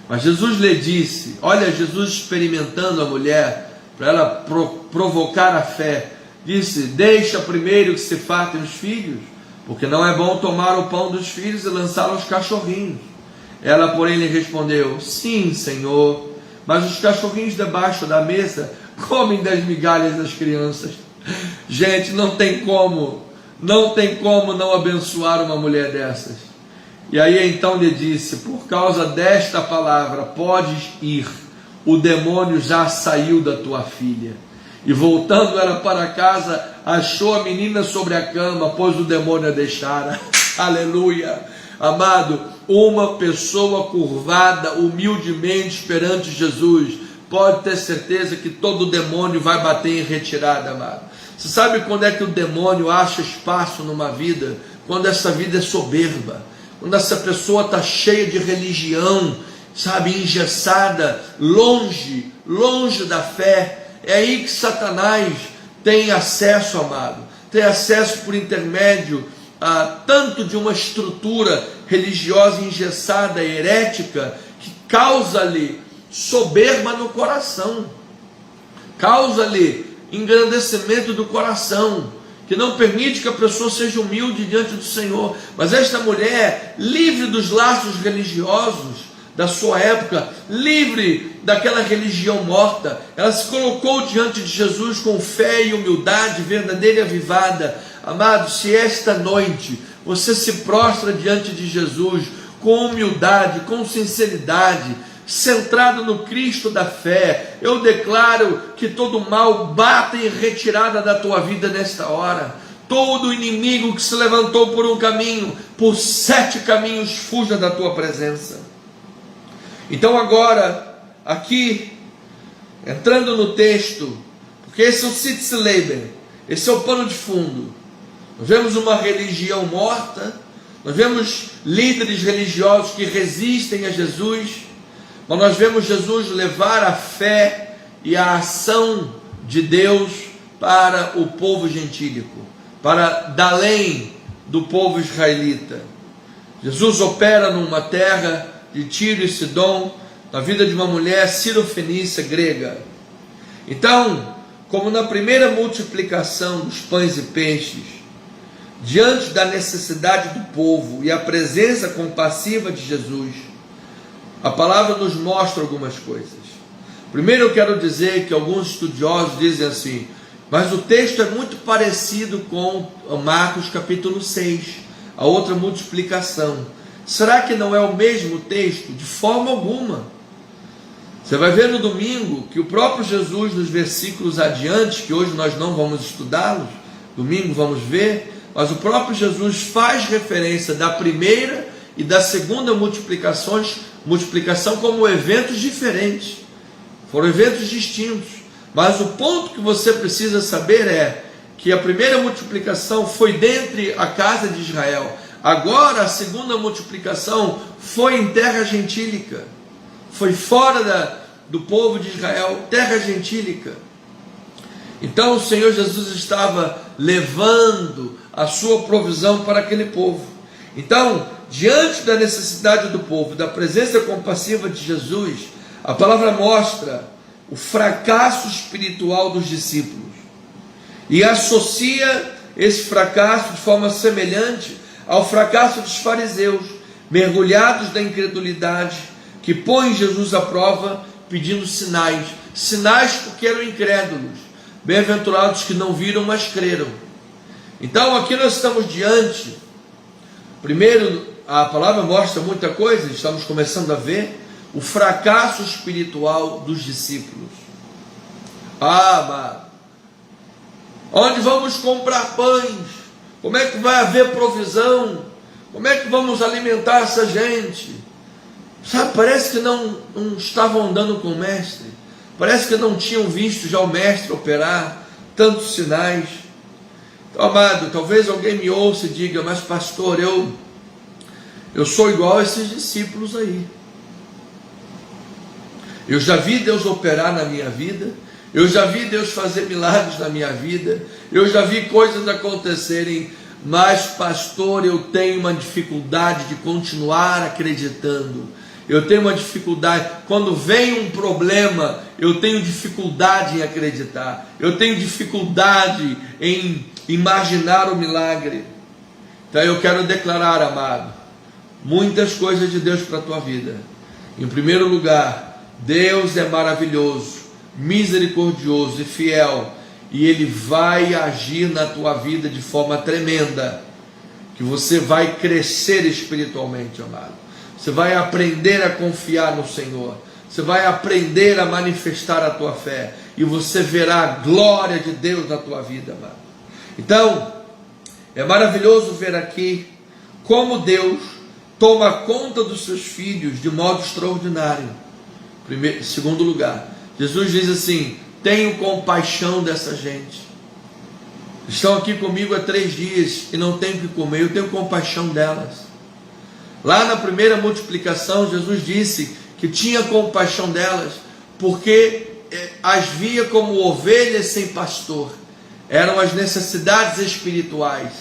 Mas Jesus lhe disse, olha, Jesus experimentando a mulher, para ela provocar a fé, disse: deixa primeiro que se fartem os filhos, porque não é bom tomar o pão dos filhos e lançá-lo aos cachorrinhos. Ela, porém, lhe respondeu: sim, Senhor, mas os cachorrinhos debaixo da mesa comem das migalhas das crianças. Gente, não tem como não abençoar uma mulher dessas. E aí então lhe disse: por causa desta palavra podes ir, o demônio já saiu da tua filha. E voltando ela para casa, achou a menina sobre a cama, pois o demônio a deixara. Aleluia! Amado, uma pessoa curvada humildemente perante Jesus, pode ter certeza que todo demônio vai bater em retirada, amado. Você sabe quando é que o demônio acha espaço numa vida? Quando essa vida é soberba, quando essa pessoa está cheia de religião, sabe, engessada, longe da fé. É aí que Satanás tem acesso, amado, tem acesso por intermédio tanto de uma estrutura religiosa engessada, herética, que causa-lhe soberba no coração, causa-lhe engrandecimento do coração, que não permite que a pessoa seja humilde diante do Senhor. Mas esta mulher, livre dos laços religiosos da sua época, livre daquela religião morta, ela se colocou diante de Jesus com fé e humildade verdadeira e avivada. Amado, se esta noite você se prostra diante de Jesus com humildade, com sinceridade, centrado no Cristo da fé, eu declaro que todo mal bata em retirada da tua vida nesta hora. Todo inimigo que se levantou por um caminho, por 7 caminhos, fuja da tua presença. Então agora, aqui, entrando no texto, porque esse é o Sitzleben, esse é o pano de fundo. Nós vemos uma religião morta, nós vemos líderes religiosos que resistem a Jesus, mas nós vemos Jesus levar a fé e a ação de Deus para o povo gentílico, para além do povo israelita. Jesus opera numa terra de Tiro e Sidom, na vida de uma mulher cirofenícia grega. Então, como na primeira multiplicação dos pães e peixes, diante da necessidade do povo e a presença compassiva de Jesus, a palavra nos mostra algumas coisas. Primeiro eu quero dizer que alguns estudiosos dizem assim, mas o texto é muito parecido com Marcos capítulo 6, a outra multiplicação. Será que não é o mesmo texto? De forma alguma. Você vai ver no domingo que o próprio Jesus, nos versículos adiante, que hoje nós não vamos estudá-los, domingo vamos ver, mas o próprio Jesus faz referência da primeira e da segunda multiplicação como eventos diferentes. Foram eventos distintos. Mas o ponto que você precisa saber é que a primeira multiplicação foi dentre a casa de Israel. Agora a segunda multiplicação foi em terra gentílica. Foi fora do povo de Israel, terra gentílica. Então o Senhor Jesus estava levando a sua provisão para aquele povo. Então, diante da necessidade do povo, da presença compassiva de Jesus, a palavra mostra o fracasso espiritual dos discípulos e associa esse fracasso de forma semelhante ao fracasso dos fariseus, mergulhados na incredulidade, que põem Jesus à prova pedindo sinais, porque eram incrédulos, bem-aventurados que não viram, mas creram. Então aqui nós estamos diante, primeiro a palavra mostra muita coisa, estamos começando a ver o fracasso espiritual dos discípulos. Mas onde vamos comprar pães? Como é que vai haver provisão? Como é que vamos alimentar essa gente? Sabe, parece que não estavam andando com o mestre, parece que não tinham visto já o mestre operar tantos sinais. Então, amado, talvez alguém me ouça e diga, mas pastor, eu sou igual a esses discípulos aí. Eu já vi Deus operar na minha vida, eu já vi Deus fazer milagres na minha vida, eu já vi coisas acontecerem, mas pastor, eu tenho uma dificuldade de continuar acreditando. Eu tenho uma dificuldade, quando vem um problema, eu tenho dificuldade em acreditar, eu tenho dificuldade em imaginar o milagre. Então eu quero declarar, amado, muitas coisas de Deus para a tua vida. Em primeiro lugar, Deus é maravilhoso, misericordioso e fiel, e Ele vai agir na tua vida de forma tremenda, que você vai crescer espiritualmente, amado. Você vai aprender a confiar no Senhor, você vai aprender a manifestar a tua fé, e você verá a glória de Deus na tua vida, amado. Então, é maravilhoso ver aqui como Deus toma conta dos seus filhos de modo extraordinário. Segundo lugar, Jesus diz assim, tenho compaixão dessa gente. Estão aqui comigo há 3 dias e não tenho o que comer, eu tenho compaixão delas. Lá na primeira multiplicação, Jesus disse que tinha compaixão delas, porque as via como ovelhas sem pastor. Eram as necessidades espirituais.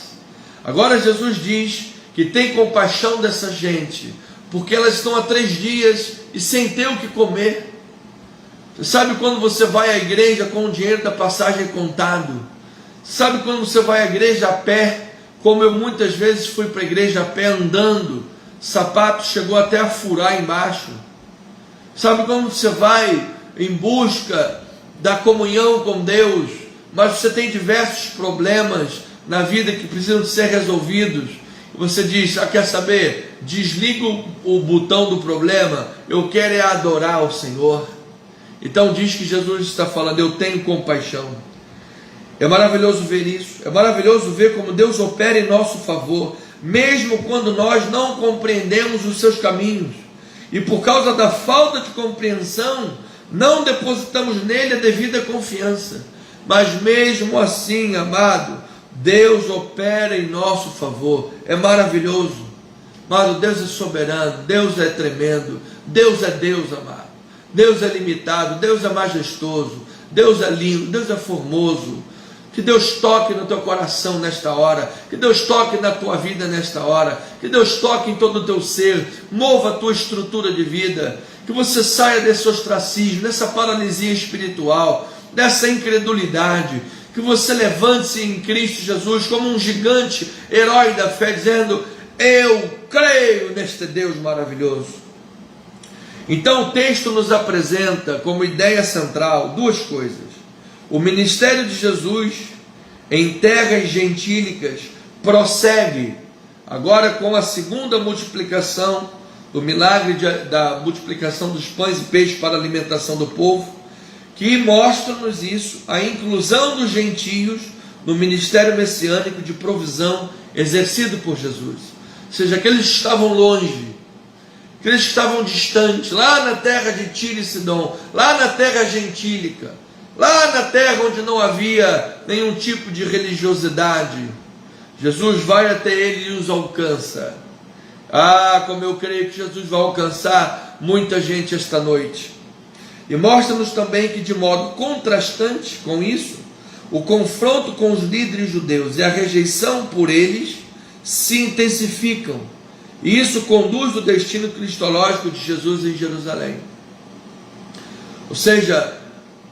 Agora Jesus diz que tem compaixão dessa gente, porque elas estão há 3 dias e sem ter o que comer. Você sabe quando você vai à igreja com o dinheiro da passagem contado? Sabe quando você vai à igreja a pé, como eu muitas vezes fui para a igreja a pé andando, sapato chegou até a furar embaixo. Sabe quando você vai em busca da comunhão com Deus, mas você tem diversos problemas na vida que precisam ser resolvidos, e você diz, quer saber? Desliga o botão do problema, eu quero é adorar ao Senhor. Então diz que Jesus está falando, eu tenho compaixão. É maravilhoso ver isso, é maravilhoso ver como Deus opera em nosso favor, mesmo quando nós não compreendemos os seus caminhos, e por causa da falta de compreensão, não depositamos nele a devida confiança, mas mesmo assim, amado, Deus opera em nosso favor. É maravilhoso, amado. Deus é soberano, Deus é tremendo, Deus é Deus, amado. Deus é limitado, Deus é majestoso, Deus é lindo, Deus é formoso. Que Deus toque no teu coração nesta hora, que Deus toque na tua vida nesta hora, que Deus toque em todo o teu ser, mova a tua estrutura de vida, que você saia desse ostracismo, dessa paralisia espiritual, dessa incredulidade, que você levante-se em Cristo Jesus como um gigante herói da fé, dizendo: eu creio neste Deus maravilhoso. Então o texto nos apresenta como ideia central duas coisas: o ministério de Jesus em terras gentílicas prossegue agora com a segunda multiplicação, do milagre da multiplicação dos pães e peixes para a alimentação do povo, que mostra-nos isso, a inclusão dos gentios no ministério messiânico de provisão exercido por Jesus. Ou seja, aqueles que estavam longe, aqueles que estavam distantes, lá na terra de Tiro e Sidom, lá na terra gentílica, lá na terra onde não havia nenhum tipo de religiosidade, Jesus vai até ele e os alcança. Ah, como eu creio que Jesus vai alcançar muita gente esta noite. E mostra-nos também que, de modo contrastante com isso, o confronto com os líderes judeus e a rejeição por eles se intensificam. E isso conduz o destino cristológico de Jesus em Jerusalém. Ou seja,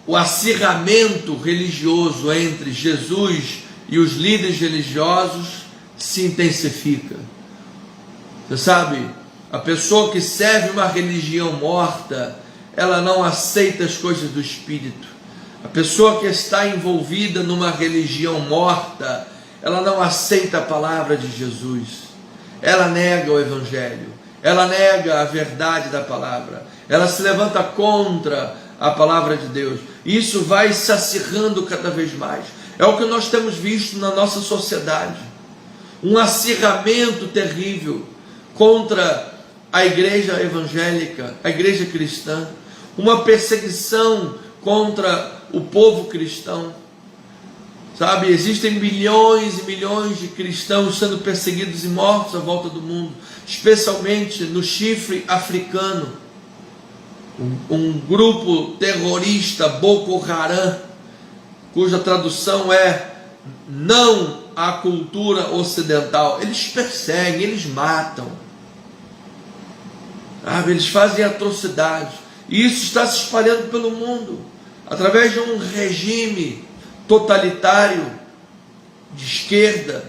o acirramento religioso entre Jesus e os líderes religiosos se intensifica. Você sabe, a pessoa que serve uma religião morta, ela não aceita as coisas do Espírito. A pessoa que está envolvida numa religião morta, ela não aceita a palavra de Jesus. Ela nega o Evangelho, ela nega a verdade da palavra, ela se levanta contra a palavra de Deus. Isso vai se acirrando cada vez mais. É o que nós temos visto na nossa sociedade, um acirramento terrível contra a igreja evangélica, a igreja cristã, uma perseguição contra o povo cristão. Sabe, existem milhões e milhões de cristãos sendo perseguidos e mortos à volta do mundo, especialmente no chifre africano. Um grupo terrorista, Boko Haram, cuja tradução é não à cultura ocidental. Eles perseguem, eles matam, sabe? Eles fazem atrocidades, e isso está se espalhando pelo mundo, através de um regime totalitário de esquerda,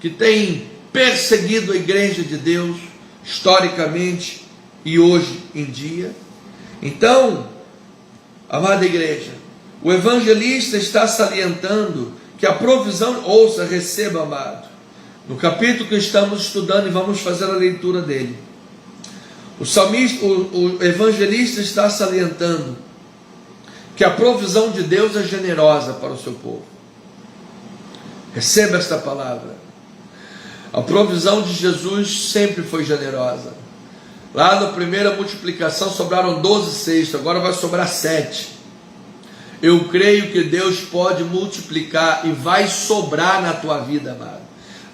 que tem perseguido a igreja de Deus, historicamente e hoje em dia. Então, amada igreja, o evangelista está salientando que a provisão, ouça, receba, amado, no capítulo que estamos estudando, e vamos fazer a leitura dele, o evangelista está salientando que a provisão de Deus é generosa para o seu povo. Receba esta palavra. A provisão de Jesus sempre foi generosa. Lá na primeira multiplicação sobraram 12 cestos, agora vai sobrar 7. Eu creio que Deus pode multiplicar e vai sobrar na tua vida, amado.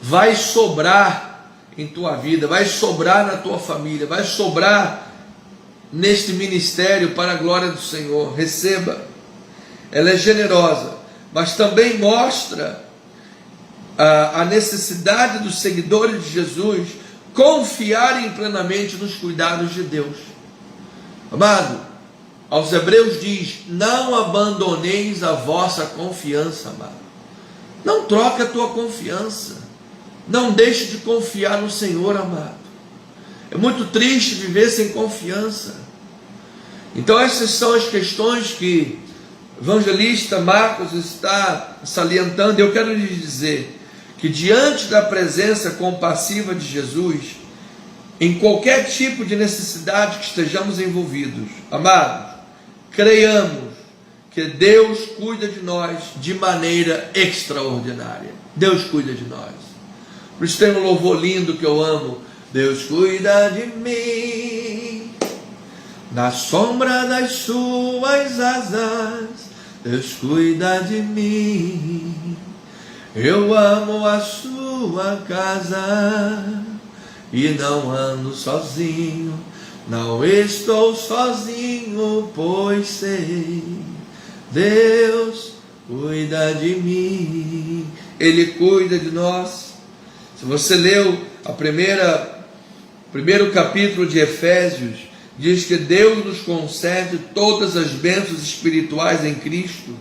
Vai sobrar em tua vida, vai sobrar na tua família, vai sobrar neste ministério para a glória do Senhor. Receba. Ela é generosa, mas também mostra a necessidade dos seguidores de Jesus confiarem plenamente nos cuidados de Deus. Amado, aos Hebreus diz: não abandoneis a vossa confiança, amado. Não troque a tua confiança, não deixe de confiar no Senhor, amado. É muito triste viver sem confiança. Então essas são as questões que o evangelista Marcos está salientando. Eu quero lhes dizer que diante da presença compassiva de Jesus, em qualquer tipo de necessidade que estejamos envolvidos, amados, creiamos que Deus cuida de nós de maneira extraordinária. Deus cuida de nós. Por isso tem um louvor lindo que eu amo: Deus cuida de mim, Na sombra das suas asas, Deus cuida de mim. Eu amo a sua casa e não ando sozinho. Não estou sozinho, pois sei, Deus cuida de mim. Ele cuida de nós. Se você leu primeiro capítulo de Efésios, diz que Deus nos concede todas as bênçãos espirituais em Cristo,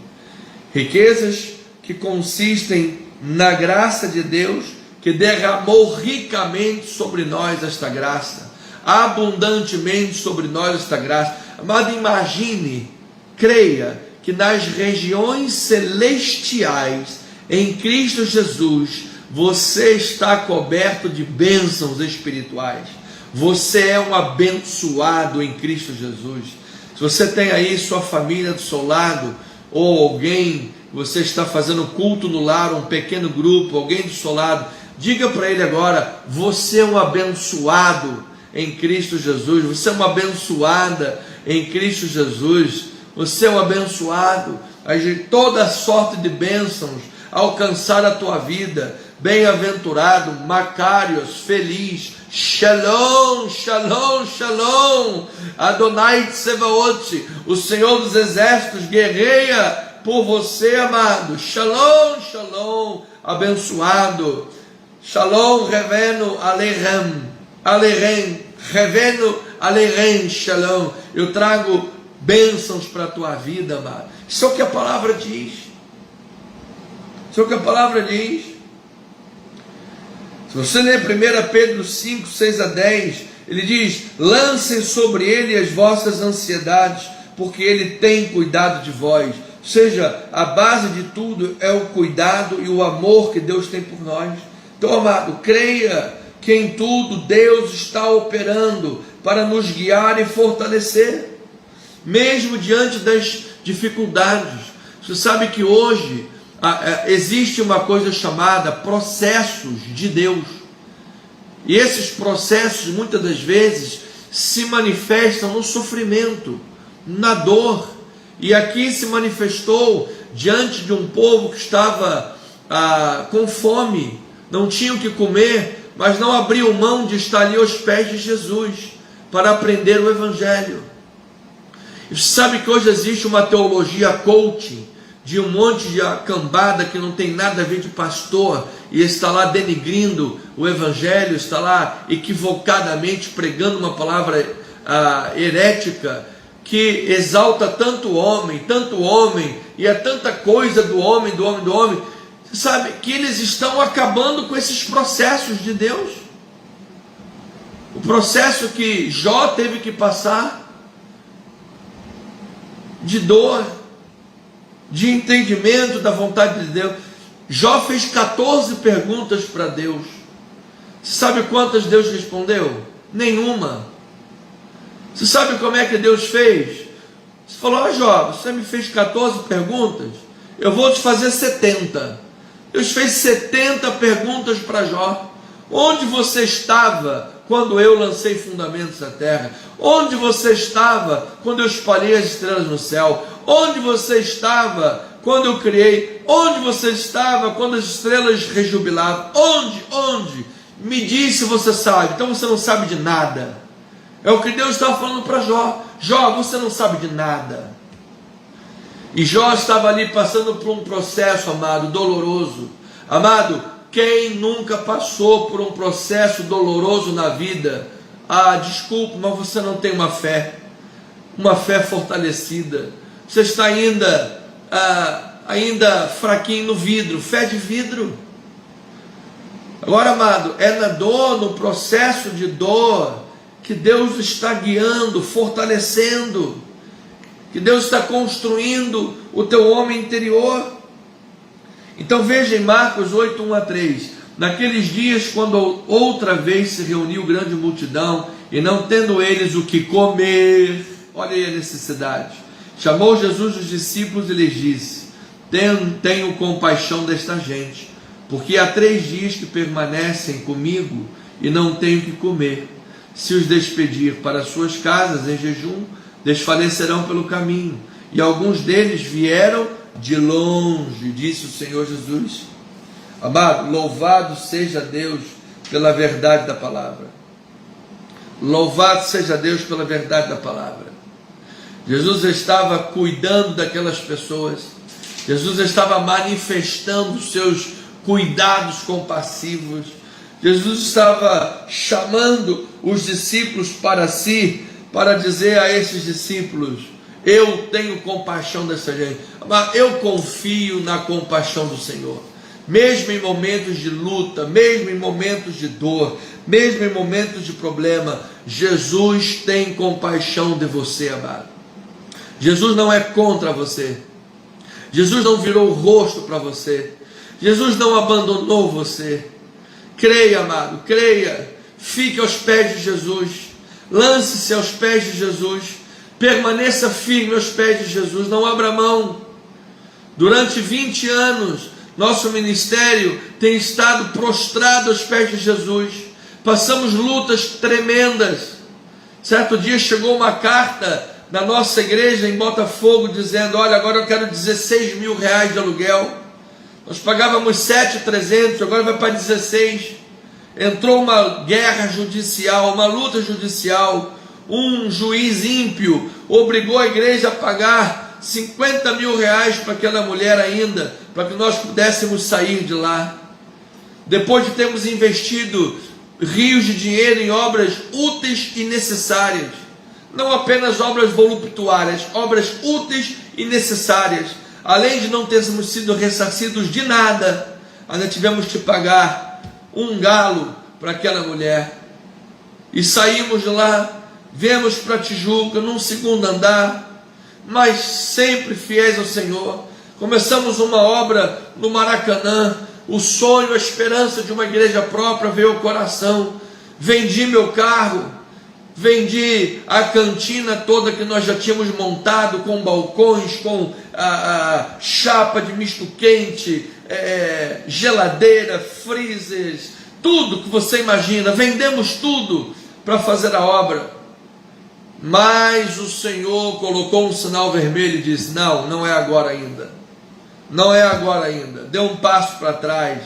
riquezas que consistem na graça de Deus, que derramou ricamente sobre nós esta graça, abundantemente sobre nós esta graça. Amado, imagine, creia, que nas regiões celestiais, em Cristo Jesus, você está coberto de bênçãos espirituais. Você é um abençoado em Cristo Jesus. Se você tem aí sua família do seu lado, ou alguém, você está fazendo culto no lar, um pequeno grupo, alguém do seu lado, diga para ele agora: você é um abençoado em Cristo Jesus, você é uma abençoada em Cristo Jesus, você é um abençoado, toda sorte de bênçãos alcançar a tua vida. Bem-aventurado, Macários, feliz, Shalom, Shalom, Shalom, Adonai Tsevaot, o Senhor dos Exércitos guerreia por você, amado. Shalom, Shalom, abençoado. Shalom, Revenu, Alerem, Alerem, Revenu, Alerem, Shalom. Eu trago bênçãos para a tua vida, amado. Isso é o que a palavra diz. Isso é o que a palavra diz. Se você ler 1 Pedro 5, 6 a 10, ele diz: lancem sobre ele as vossas ansiedades, porque ele tem cuidado de vós. Ou seja, a base de tudo é o cuidado e o amor que Deus tem por nós. Então, amado, creia que em tudo Deus está operando para nos guiar e fortalecer, mesmo diante das dificuldades. Você sabe que hoje existe uma coisa chamada processos de Deus, e esses processos muitas das vezes se manifestam no sofrimento, na dor, e aqui se manifestou diante de um povo que estava com fome, não tinha o que comer, mas não abriu mão de estar ali aos pés de Jesus para aprender o Evangelho. E você sabe que hoje existe uma teologia coaching, de um monte de cambada que não tem nada a ver de pastor, e está lá denigrindo o Evangelho, está lá equivocadamente pregando uma palavra herética, que exalta tanto homem, e é tanta coisa do homem. Você sabe que eles estão acabando com esses processos de Deus. O processo que Jó teve que passar, de dor, de entendimento da vontade de Deus. Jó fez 14 perguntas para Deus. Você sabe quantas Deus respondeu? Nenhuma. Você sabe como é que Deus fez? Você falou: Jó, você me fez 14 perguntas, eu vou te fazer 70. Deus fez 70 perguntas para Jó. Onde você estava quando eu lancei fundamentos da terra? Onde você estava quando eu espalhei as estrelas no céu? Onde você estava quando eu criei? Onde você estava quando as estrelas rejubilavam? Onde? Me diz se você sabe. Então você não sabe de nada. É o que Deus estava falando para Jó. Jó, você não sabe de nada. E Jó estava ali passando por um processo, amado, doloroso. Amado, quem nunca passou por um processo doloroso na vida? Desculpe, mas você não tem uma fé fortalecida. Você está ainda fraquinho no vidro, fé de vidro. Agora, amado, é na dor, no processo de dor, que Deus está guiando, fortalecendo, que Deus está construindo o teu homem interior. Então veja em Marcos 8, 1 a 3, naqueles dias, quando outra vez se reuniu grande multidão, e não tendo eles o que comer, olha aí a necessidade, chamou Jesus os discípulos e lhes disse: tenho compaixão desta gente, porque há 3 dias que permanecem comigo e não tenho o que comer. se os despedir para suas casas em jejum, desfalecerão pelo caminho. E alguns deles vieram de longe, disse o Senhor Jesus. Amado, louvado seja Deus pela verdade da palavra. Louvado seja Deus pela verdade da palavra. Jesus estava cuidando daquelas pessoas. Jesus estava manifestando os seus cuidados compassivos. Jesus estava chamando os discípulos para si, para dizer a esses discípulos: eu tenho compaixão dessa gente. Eu confio na compaixão do Senhor. Mesmo em momentos de luta, mesmo em momentos de dor, mesmo em momentos de problema, Jesus tem compaixão de você, amado. Jesus não é contra você. Jesus não virou o rosto para você. Jesus não abandonou você. Creia, amado, creia. Fique aos pés de Jesus. Lance-se aos pés de Jesus. Permaneça firme aos pés de Jesus. Não abra mão. Durante 20 anos, nosso ministério tem estado prostrado aos pés de Jesus. Passamos lutas tremendas. Certo dia chegou uma carta na nossa igreja em Botafogo dizendo: olha, agora eu quero 16 mil reais de aluguel. Nós pagávamos 7.300, agora vai para 16. Entrou uma guerra judicial, uma luta judicial. Um juiz ímpio obrigou a igreja a pagar 50 mil reais para aquela mulher ainda, para que nós pudéssemos sair de lá. Depois de termos investido rios de dinheiro em obras úteis e necessárias, não apenas obras voluptuárias, obras úteis e necessárias, além de não termos sido ressarcidos de nada, ainda tivemos que pagar um galo para aquela mulher. E saímos de lá, viemos para Tijuca, num segundo andar, mas sempre fiéis ao Senhor. Começamos uma obra no Maracanã. O sonho, a esperança de uma igreja própria veio ao coração. Vendi meu carro, vendi a cantina toda que nós já tínhamos montado, com balcões, com a chapa de misto quente, geladeira, freezers, tudo que você imagina. Vendemos tudo para fazer a obra. Mas o Senhor colocou um sinal vermelho e disse: não, não é agora ainda. Não é agora ainda. Deu um passo para trás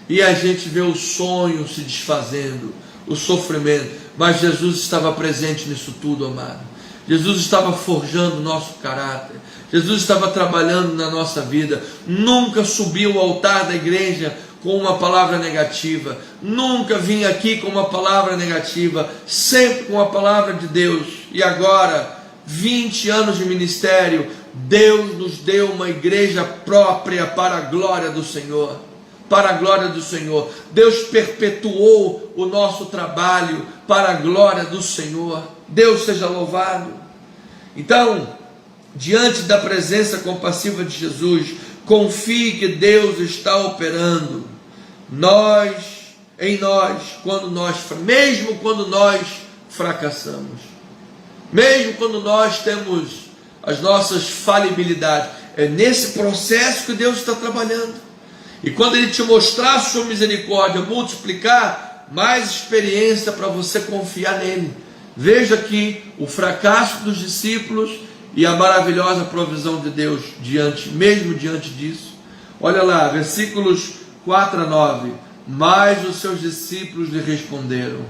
e a gente vê o sonho se desfazendo, o sofrimento. Mas Jesus estava presente nisso tudo, amado. Jesus estava forjando o nosso caráter. Jesus estava trabalhando na nossa vida. Nunca subiu ao altar da igreja com uma palavra negativa. Nunca vim aqui com uma palavra negativa. Sempre com a palavra de Deus. E agora, 20 anos de ministério, Deus nos deu uma igreja própria para a glória do Senhor. Para a glória do Senhor. Deus perpetuou o nosso trabalho para a glória do Senhor. Deus seja louvado. Então, diante da presença compassiva de Jesus, confie que Deus está operando em nós, mesmo quando nós fracassamos, mesmo quando nós temos as nossas falibilidades. É nesse processo que Deus está trabalhando. E quando Ele te mostrar a sua misericórdia, multiplicar, mais experiência para você confiar nele. Veja aqui o fracasso dos discípulos e a maravilhosa provisão de Deus mesmo diante disso. Olha lá, versículos 4 a 9. Mas os seus discípulos lhe responderam: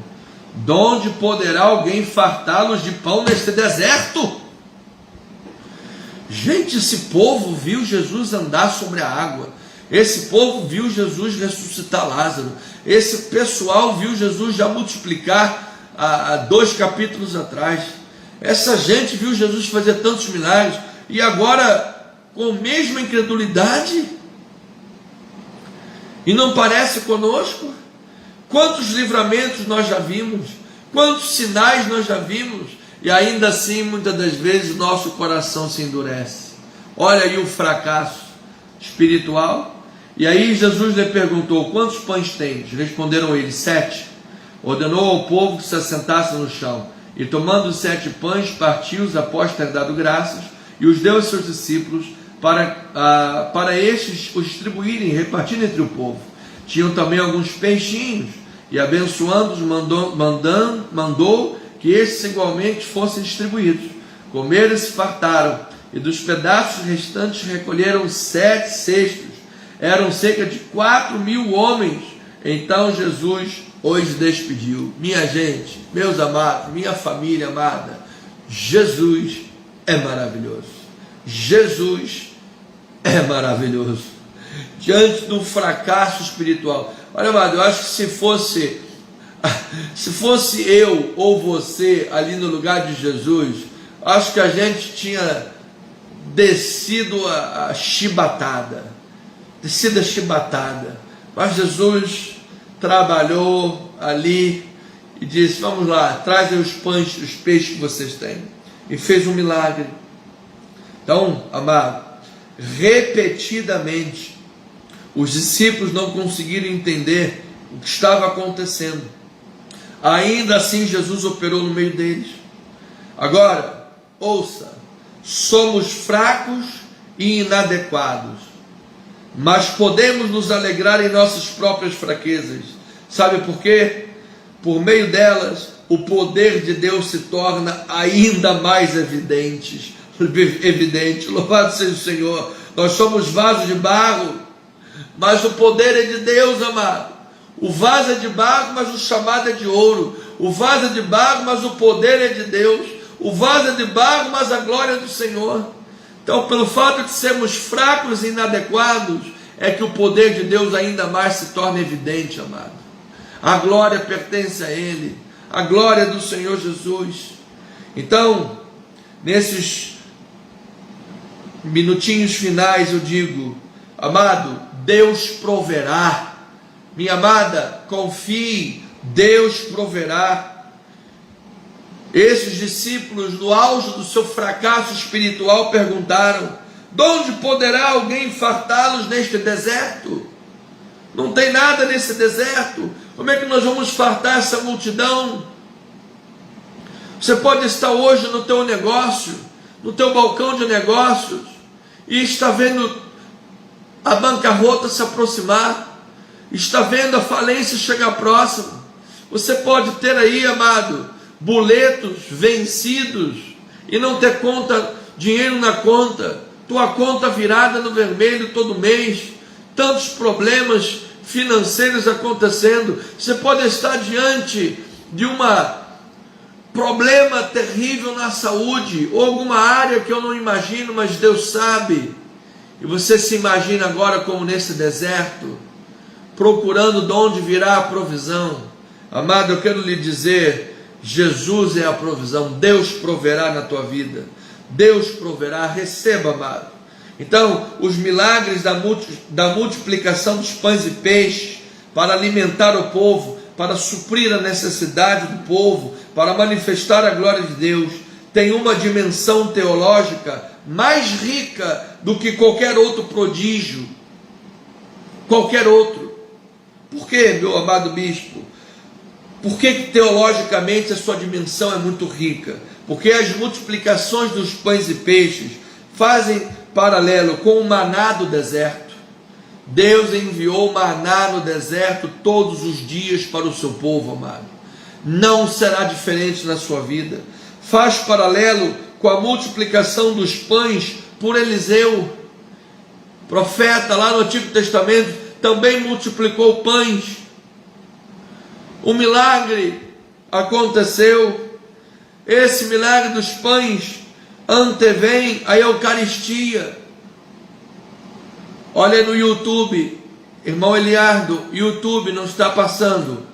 de onde poderá alguém fartá-los de pão neste deserto? Gente, esse povo viu Jesus andar sobre a água. Esse povo viu Jesus ressuscitar Lázaro. Esse pessoal viu Jesus já multiplicar há 2 capítulos atrás. Essa gente viu Jesus fazer tantos milagres. E agora, com a mesma incredulidade? E não parece conosco? Quantos livramentos nós já vimos? Quantos sinais nós já vimos? E ainda assim, muitas das vezes, o nosso coração se endurece. Olha aí o fracasso espiritual. E aí Jesus lhe perguntou: quantos pães tens? Responderam eles: 7. Ordenou ao povo que se assentasse no chão. E tomando os 7 pães, partiu-os após ter dado graças, e os deu aos seus discípulos, para estes os distribuírem, repartindo entre o povo. Tinham também alguns peixinhos, e abençoando-os mandou que estes igualmente fossem distribuídos. Comeram e se fartaram, e dos pedaços restantes recolheram 7 cestos. Eram cerca de 4.000 homens. Então Jesus os despediu. Minha gente, meus amados, minha família amada, Jesus é maravilhoso. Jesus é maravilhoso. Diante do fracasso espiritual, olha, amado, eu acho que se fosse eu ou você ali no lugar de Jesus, acho que a gente tinha descido a chibatada. Mas Jesus trabalhou ali e disse: vamos lá, trazem os pães, os peixes que vocês têm. E fez um milagre. Então, amado, repetidamente, os discípulos não conseguiram entender o que estava acontecendo. Ainda assim, Jesus operou no meio deles. Agora, ouça, somos fracos e inadequados, mas podemos nos alegrar em nossas próprias fraquezas. Sabe por quê? Por meio delas, o poder de Deus se torna ainda mais evidente. Louvado seja o Senhor. Nós somos vasos de barro, mas o poder é de Deus, amado. O vaso é de barro, mas o chamado é de ouro. O vaso é de barro, mas o poder é de Deus. O vaso é de barro, mas a glória é do Senhor. Então, pelo fato de sermos fracos e inadequados, é que o poder de Deus ainda mais se torna evidente, amado. A glória pertence a Ele, a glória do Senhor Jesus. Então, nesses minutinhos finais eu digo, amado, Deus proverá. Minha amada, confie, Deus proverá. Esses discípulos, no auge do seu fracasso espiritual, perguntaram: de onde poderá alguém fartá-los neste deserto? Não tem nada nesse deserto. Como é que nós vamos fartar essa multidão? Você pode estar hoje no teu negócio, no teu balcão de negócios, e está vendo a bancarrota se aproximar, está vendo a falência chegar próximo. Você pode ter aí, amado, boletos vencidos e não ter dinheiro na conta, tua conta virada no vermelho todo mês, tantos problemas financeiros acontecendo. Você pode estar diante de um problema terrível na saúde, ou alguma área que eu não imagino, mas Deus sabe. E você se imagina agora como nesse deserto, procurando de onde virá a provisão. Amado, eu quero lhe dizer, Jesus é a provisão. Deus proverá na tua vida. Deus proverá. Receba, amado. Então, os milagres da multiplicação dos pães e peixes para alimentar o povo, para suprir a necessidade do povo, para manifestar a glória de Deus, tem uma dimensão teológica mais rica do que qualquer outro prodígio. Qualquer outro. Por quê, meu amado bispo? Por que teologicamente a sua dimensão é muito rica? Porque as multiplicações dos pães e peixes fazem paralelo com o maná do deserto. Deus enviou maná no deserto todos os dias para o seu povo, amado. Não será diferente na sua vida. Faz paralelo com a multiplicação dos pães por Eliseu, profeta lá no Antigo Testamento, também multiplicou pães. O milagre aconteceu. Esse milagre dos pães antevém a Eucaristia. Olha no YouTube, irmão Eliardo, YouTube não está passando.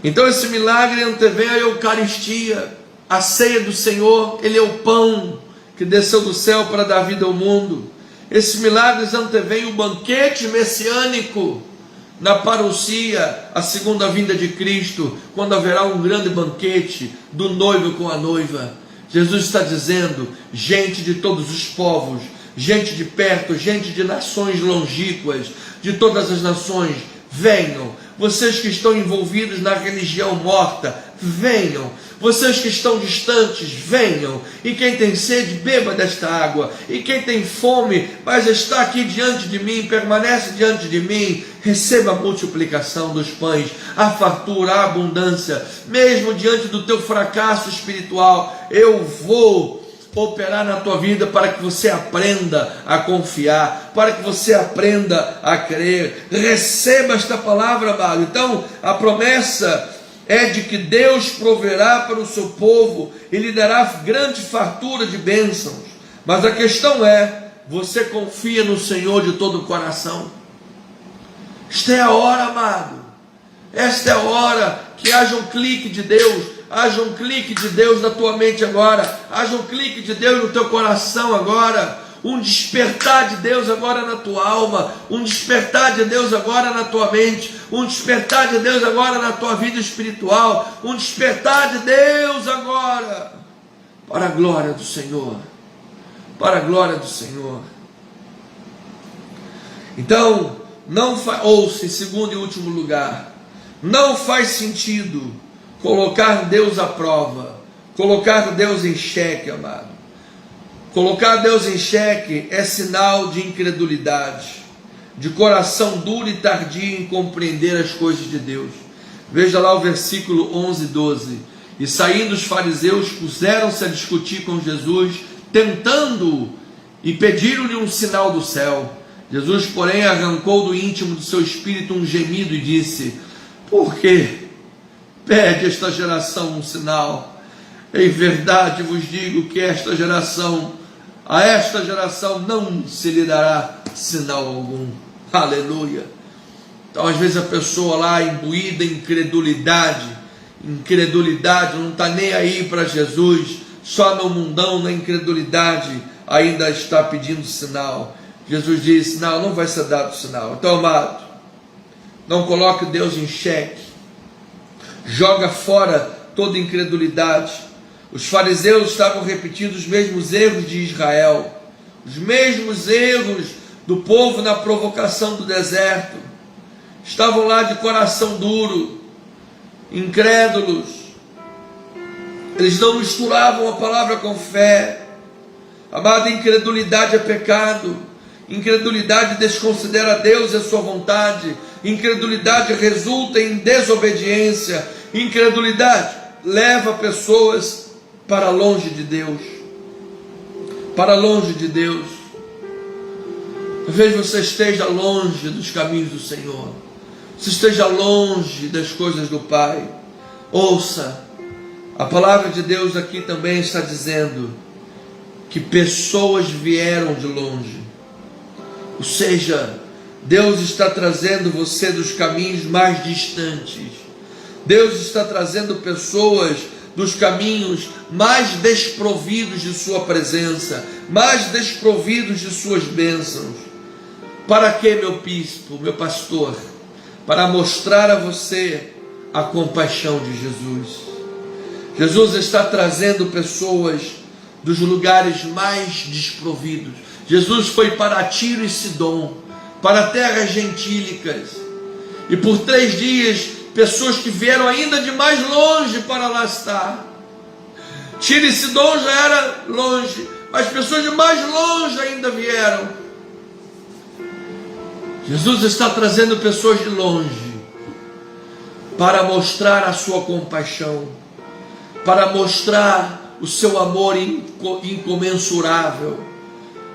Então esse milagre antevém a Eucaristia, a ceia do Senhor. Ele é o pão que desceu do céu para dar vida ao mundo. Esses milagres antevêm o banquete messiânico na parousia, a segunda vinda de Cristo, quando haverá um grande banquete do noivo com a noiva. Jesus está dizendo: gente de todos os povos, gente de perto, gente de nações longínquas, de todas as nações, venham, Vocês que estão envolvidos na religião morta, venham. Vocês que estão distantes, venham. E quem tem sede, beba desta água. E quem tem fome, mas está aqui diante de mim, permanece diante de mim, receba a multiplicação dos pães, a fartura, a abundância. Mesmo diante do teu fracasso espiritual, eu vou operar na tua vida para que você aprenda a confiar, para que você aprenda a crer. Receba esta palavra, amado. Então, a promessa é de que Deus proverá para o seu povo e lhe dará grande fartura de bênçãos. Mas a questão é, você confia no Senhor de todo o coração? Esta é a hora, amado. Esta é a hora que haja um clique de Deus. Haja um clique de Deus na tua mente agora. Haja um clique de Deus no teu coração agora. Um despertar de Deus agora na tua alma. Um despertar de Deus agora na tua mente. Um despertar de Deus agora na tua vida espiritual. Um despertar de Deus agora. Para a glória do Senhor. Para a glória do Senhor. Então, ouça, em segundo e último lugar, não faz sentido colocar Deus à prova, colocar Deus em xeque, amado. Colocar Deus em xeque é sinal de incredulidade, de coração duro e tardio em compreender as coisas de Deus. Veja lá o versículo 11 e 12. E saindo os fariseus, puseram-se a discutir com Jesus, tentando-o, e pediram-lhe um sinal do céu. Jesus, porém, arrancou do íntimo do seu espírito um gemido e disse: por que pede esta geração um sinal? Em verdade vos digo que a esta geração não se lhe dará sinal algum. Aleluia. Então às vezes a pessoa lá imbuída em incredulidade, não está nem aí para Jesus, só no mundão, na incredulidade, ainda está pedindo sinal. Jesus disse: não vai ser dado sinal. Então, amado, não coloque Deus em xeque. Joga fora toda incredulidade. Os fariseus estavam repetindo os mesmos erros de Israel, os mesmos erros do povo na provocação do deserto. Estavam lá de coração duro, incrédulos. Eles não misturavam a palavra com fé. Amada, incredulidade é pecado. Incredulidade desconsidera Deus e a sua vontade. Incredulidade resulta em desobediência. Incredulidade leva pessoas para longe de Deus. Para longe de Deus. Talvez você esteja longe dos caminhos do Senhor. Você esteja longe das coisas do Pai. Ouça, a palavra de Deus aqui também está dizendo que pessoas vieram de longe. Ou seja, Deus está trazendo você dos caminhos mais distantes. Deus está trazendo pessoas dos caminhos mais desprovidos de sua presença, mais desprovidos de suas bênçãos. Para que, meu bispo, meu pastor? Para mostrar a você a compaixão de Jesus. Jesus está trazendo pessoas dos lugares mais desprovidos. Jesus foi para Tiro e Sidom, para terras gentílicas, e por 3 dias, pessoas que vieram ainda de mais longe para lá estar. Tiro e Sidom já era longe, mas pessoas de mais longe ainda vieram. Jesus está trazendo pessoas de longe, para mostrar a sua compaixão, para mostrar o seu amor incomensurável,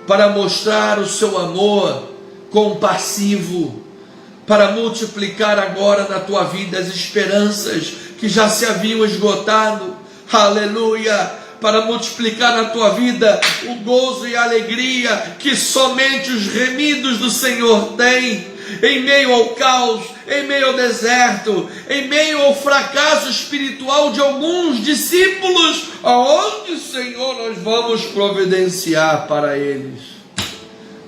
para mostrar o seu amor compassivo, para multiplicar agora na tua vida as esperanças que já se haviam esgotado. Aleluia! Para multiplicar na tua vida o gozo e a alegria que somente os remidos do Senhor têm. Em meio ao caos, em meio ao deserto, em meio ao fracasso espiritual de alguns discípulos, aonde, Senhor, nós vamos providenciar para eles?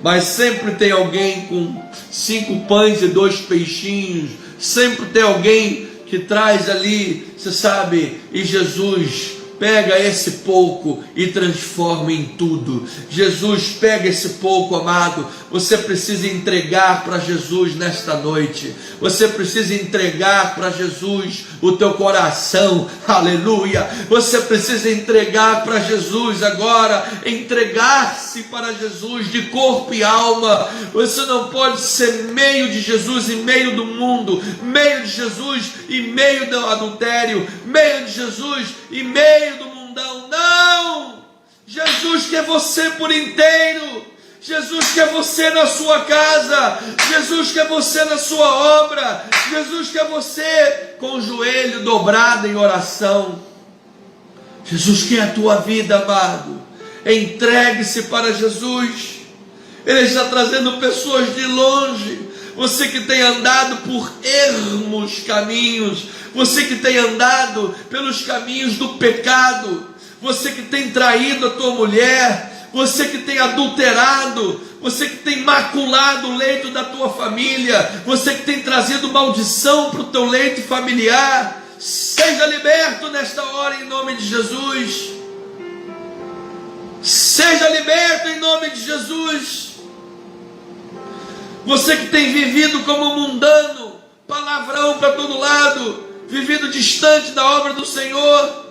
Mas sempre tem alguém com 5 pães e 2 peixinhos, sempre tem alguém que traz ali, você sabe, e Jesus pega esse pouco e transforma em tudo. Jesus, pega esse pouco, amado. Você precisa entregar para Jesus nesta noite. Você precisa entregar para Jesus o teu coração. Aleluia. Você precisa entregar para Jesus agora. Entregar-se para Jesus de corpo e alma. Você não pode ser meio de Jesus e meio do mundo. Meio de Jesus e meio do adultério. Meio de Jesus e meio do mundão. Não! Jesus quer você por inteiro. Jesus quer você na sua casa. Jesus quer você na sua obra. Jesus quer você com o joelho dobrado em oração. Jesus quer a tua vida, amado. Entregue-se para Jesus. Ele está trazendo pessoas de longe. Você que tem andado por ermos caminhos, você que tem andado pelos caminhos do pecado, você que tem traído a tua mulher, você que tem adulterado, você que tem maculado o leito da tua família, você que tem trazido maldição para o teu leito familiar, seja liberto nesta hora em nome de Jesus. Seja liberto em nome de Jesus. Você que tem vivido como mundano, palavrão para todo lado, vivido distante da obra do Senhor,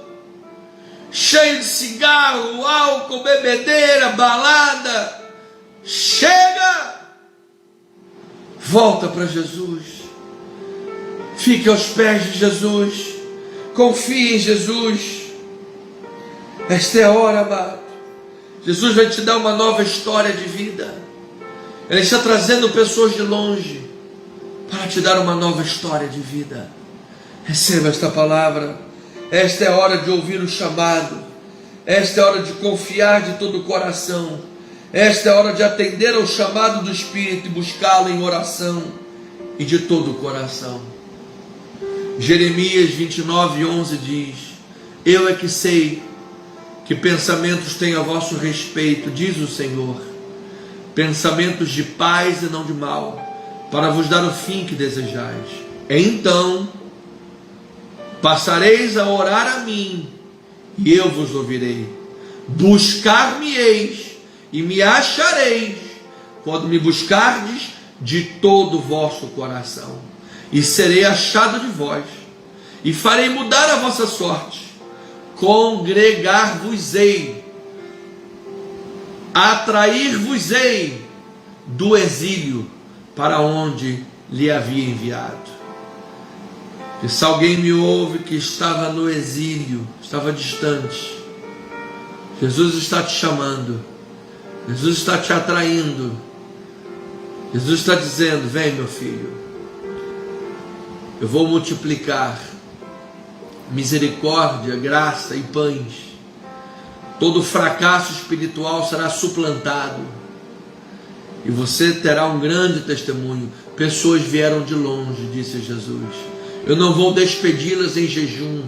cheio de cigarro, álcool, bebedeira, balada, chega! Volta para Jesus. Fique aos pés de Jesus. Confie em Jesus. Esta é a hora, amado. Jesus vai te dar uma nova história de vida. Ele está trazendo pessoas de longe para te dar uma nova história de vida. Receba esta palavra. Esta é a hora de ouvir o chamado. Esta é a hora de confiar de todo o coração. Esta é a hora de atender ao chamado do Espírito e buscá-lo em oração e de todo o coração. Jeremias 29:11 diz: Eu é que sei que pensamentos tenho a vosso respeito, diz o Senhor, pensamentos de paz e não de mal, para vos dar o fim que desejais. Então passareis a orar a mim, e eu vos ouvirei. Buscar-me-eis, e me achareis, quando me buscardes de todo o vosso coração. E serei achado de vós, e farei mudar a vossa sorte. Congregar-vos-ei, atrair-vos-ei do exílio para onde lhe havia enviado. E se alguém me ouve que estava no exílio, estava distante, Jesus está te chamando, Jesus está te atraindo, Jesus está dizendo: vem, meu filho, eu vou multiplicar misericórdia, graça e pães. Todo fracasso espiritual será suplantado, e você terá um grande testemunho. Pessoas vieram de longe, disse Jesus. Eu não vou despedi-las em jejum,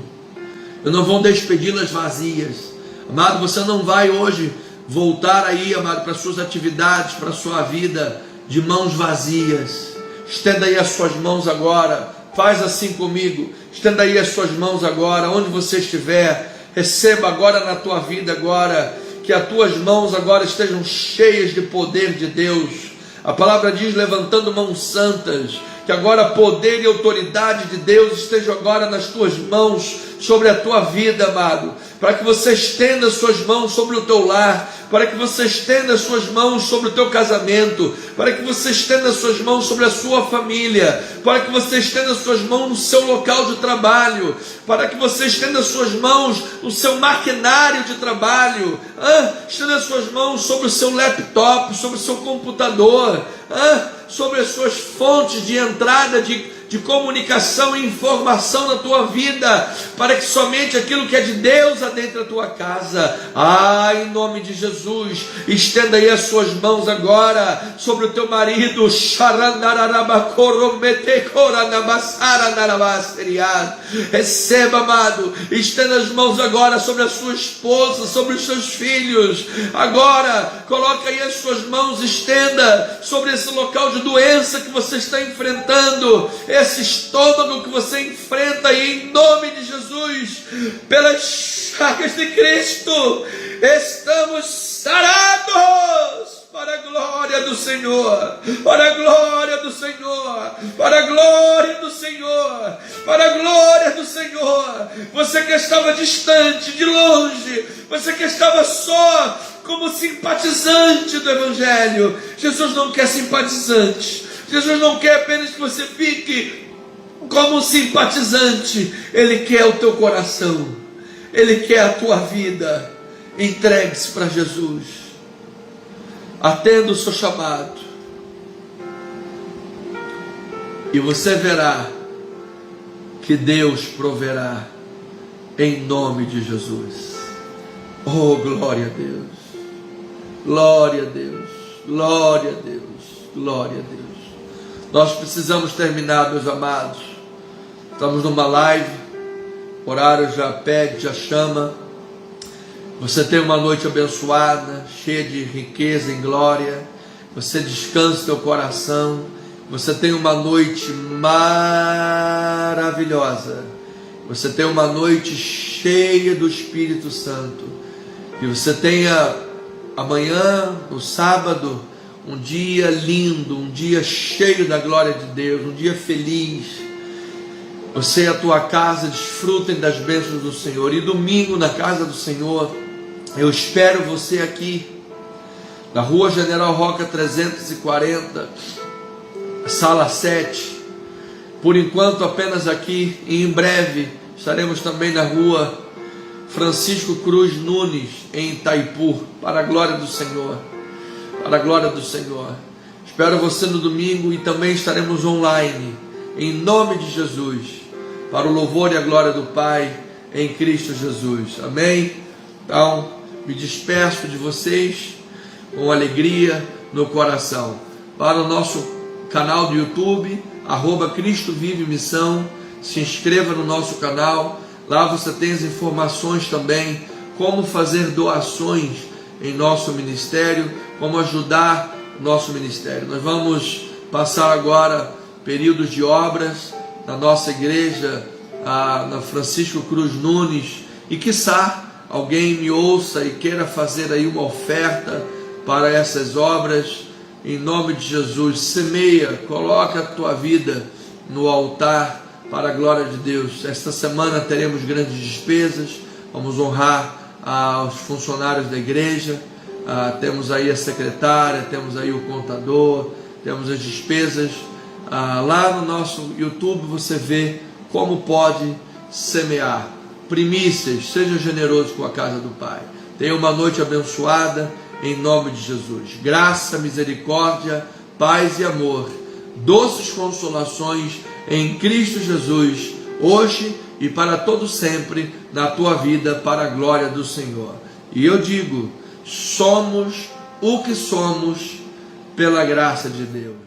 eu não vou despedi-las vazias. Amado, você não vai hoje voltar aí, amado, para as suas atividades, para a sua vida, de mãos vazias. Estenda aí as suas mãos agora. Faz assim comigo. Estenda aí as suas mãos agora, onde você estiver. Receba agora na tua vida agora, que as tuas mãos agora estejam cheias de poder de Deus. A palavra diz, levantando mãos santas, que agora poder e autoridade de Deus estejam agora nas tuas mãos, sobre a tua vida, amado, para que você estenda as suas mãos sobre o teu lar, para que você estenda as suas mãos sobre o teu casamento, para que você estenda as suas mãos sobre a sua família, para que você estenda as suas mãos no seu local de trabalho, para que você estenda as suas mãos no seu maquinário de trabalho, estenda as suas mãos sobre o seu laptop, sobre o seu computador, sobre as suas fontes de entrada de comunicação e informação na tua vida, para que somente aquilo que é de Deus adentre a tua casa. Em nome de Jesus, estenda aí as suas mãos agora sobre o teu marido. Receba, amado. Estenda as mãos agora sobre a sua esposa, sobre os seus filhos. Agora, coloca aí as suas mãos, estenda sobre esse local de doença que você está enfrentando, esse estômago que você enfrenta aí, em nome de Jesus, pelas chagas de Cristo, estamos sarados para a glória do Senhor, para a glória do Senhor, para a glória do Senhor, para a glória do Senhor. Você que estava distante, de longe, você que estava só como simpatizante do Evangelho, Jesus não quer simpatizante, Jesus não quer apenas que você fique como simpatizante, Ele quer o teu coração, Ele quer a tua vida. Entregue-se para Jesus, atenda o seu chamado, e você verá que Deus proverá, em nome de Jesus. Oh, glória a Deus, glória a Deus, glória a Deus, glória a Deus. Nós precisamos terminar, meus amados. Estamos numa live, o horário já pede, já chama. Você tem uma noite abençoada, cheia de riqueza em glória. Você descansa teu coração. Você tem uma noite maravilhosa. Você tem uma noite cheia do Espírito Santo. Que você tenha amanhã, no sábado, um dia lindo, um dia cheio da glória de Deus, um dia feliz. Você e a tua casa desfrutem das bênçãos do Senhor. E domingo, na casa do Senhor, eu espero você aqui, na Rua General Roca 340, Sala 7. Por enquanto apenas aqui, e em breve estaremos também na Rua Francisco Cruz Nunes, em Itaipu, para a glória do Senhor, para a glória do Senhor. Espero você no domingo, e também estaremos online, em nome de Jesus, para o louvor e a glória do Pai, em Cristo Jesus. Amém? Então, me despeço de vocês com alegria no coração. Para o nosso canal do YouTube, @Cristo Vive Missão, se inscreva no nosso canal. Lá você tem as informações também, como fazer doações em nosso ministério, como ajudar o nosso ministério. Nós vamos passar agora períodos de obras na nossa igreja, na Francisco Cruz Nunes, e quiçá alguém me ouça e queira fazer aí uma oferta para essas obras. Em nome de Jesus, semeia, coloca a tua vida no altar para a glória de Deus. Esta semana teremos grandes despesas, vamos honrar os funcionários da igreja, temos aí a secretária, temos aí o contador, temos as despesas. Lá no nosso YouTube você vê como pode semear. Primícias, seja generoso com a casa do Pai. Tenha uma noite abençoada, em nome de Jesus. Graça, misericórdia, paz e amor, doces consolações em Cristo Jesus, hoje e para todo sempre, na tua vida, para a glória do Senhor. E eu digo, somos o que somos pela graça de Deus.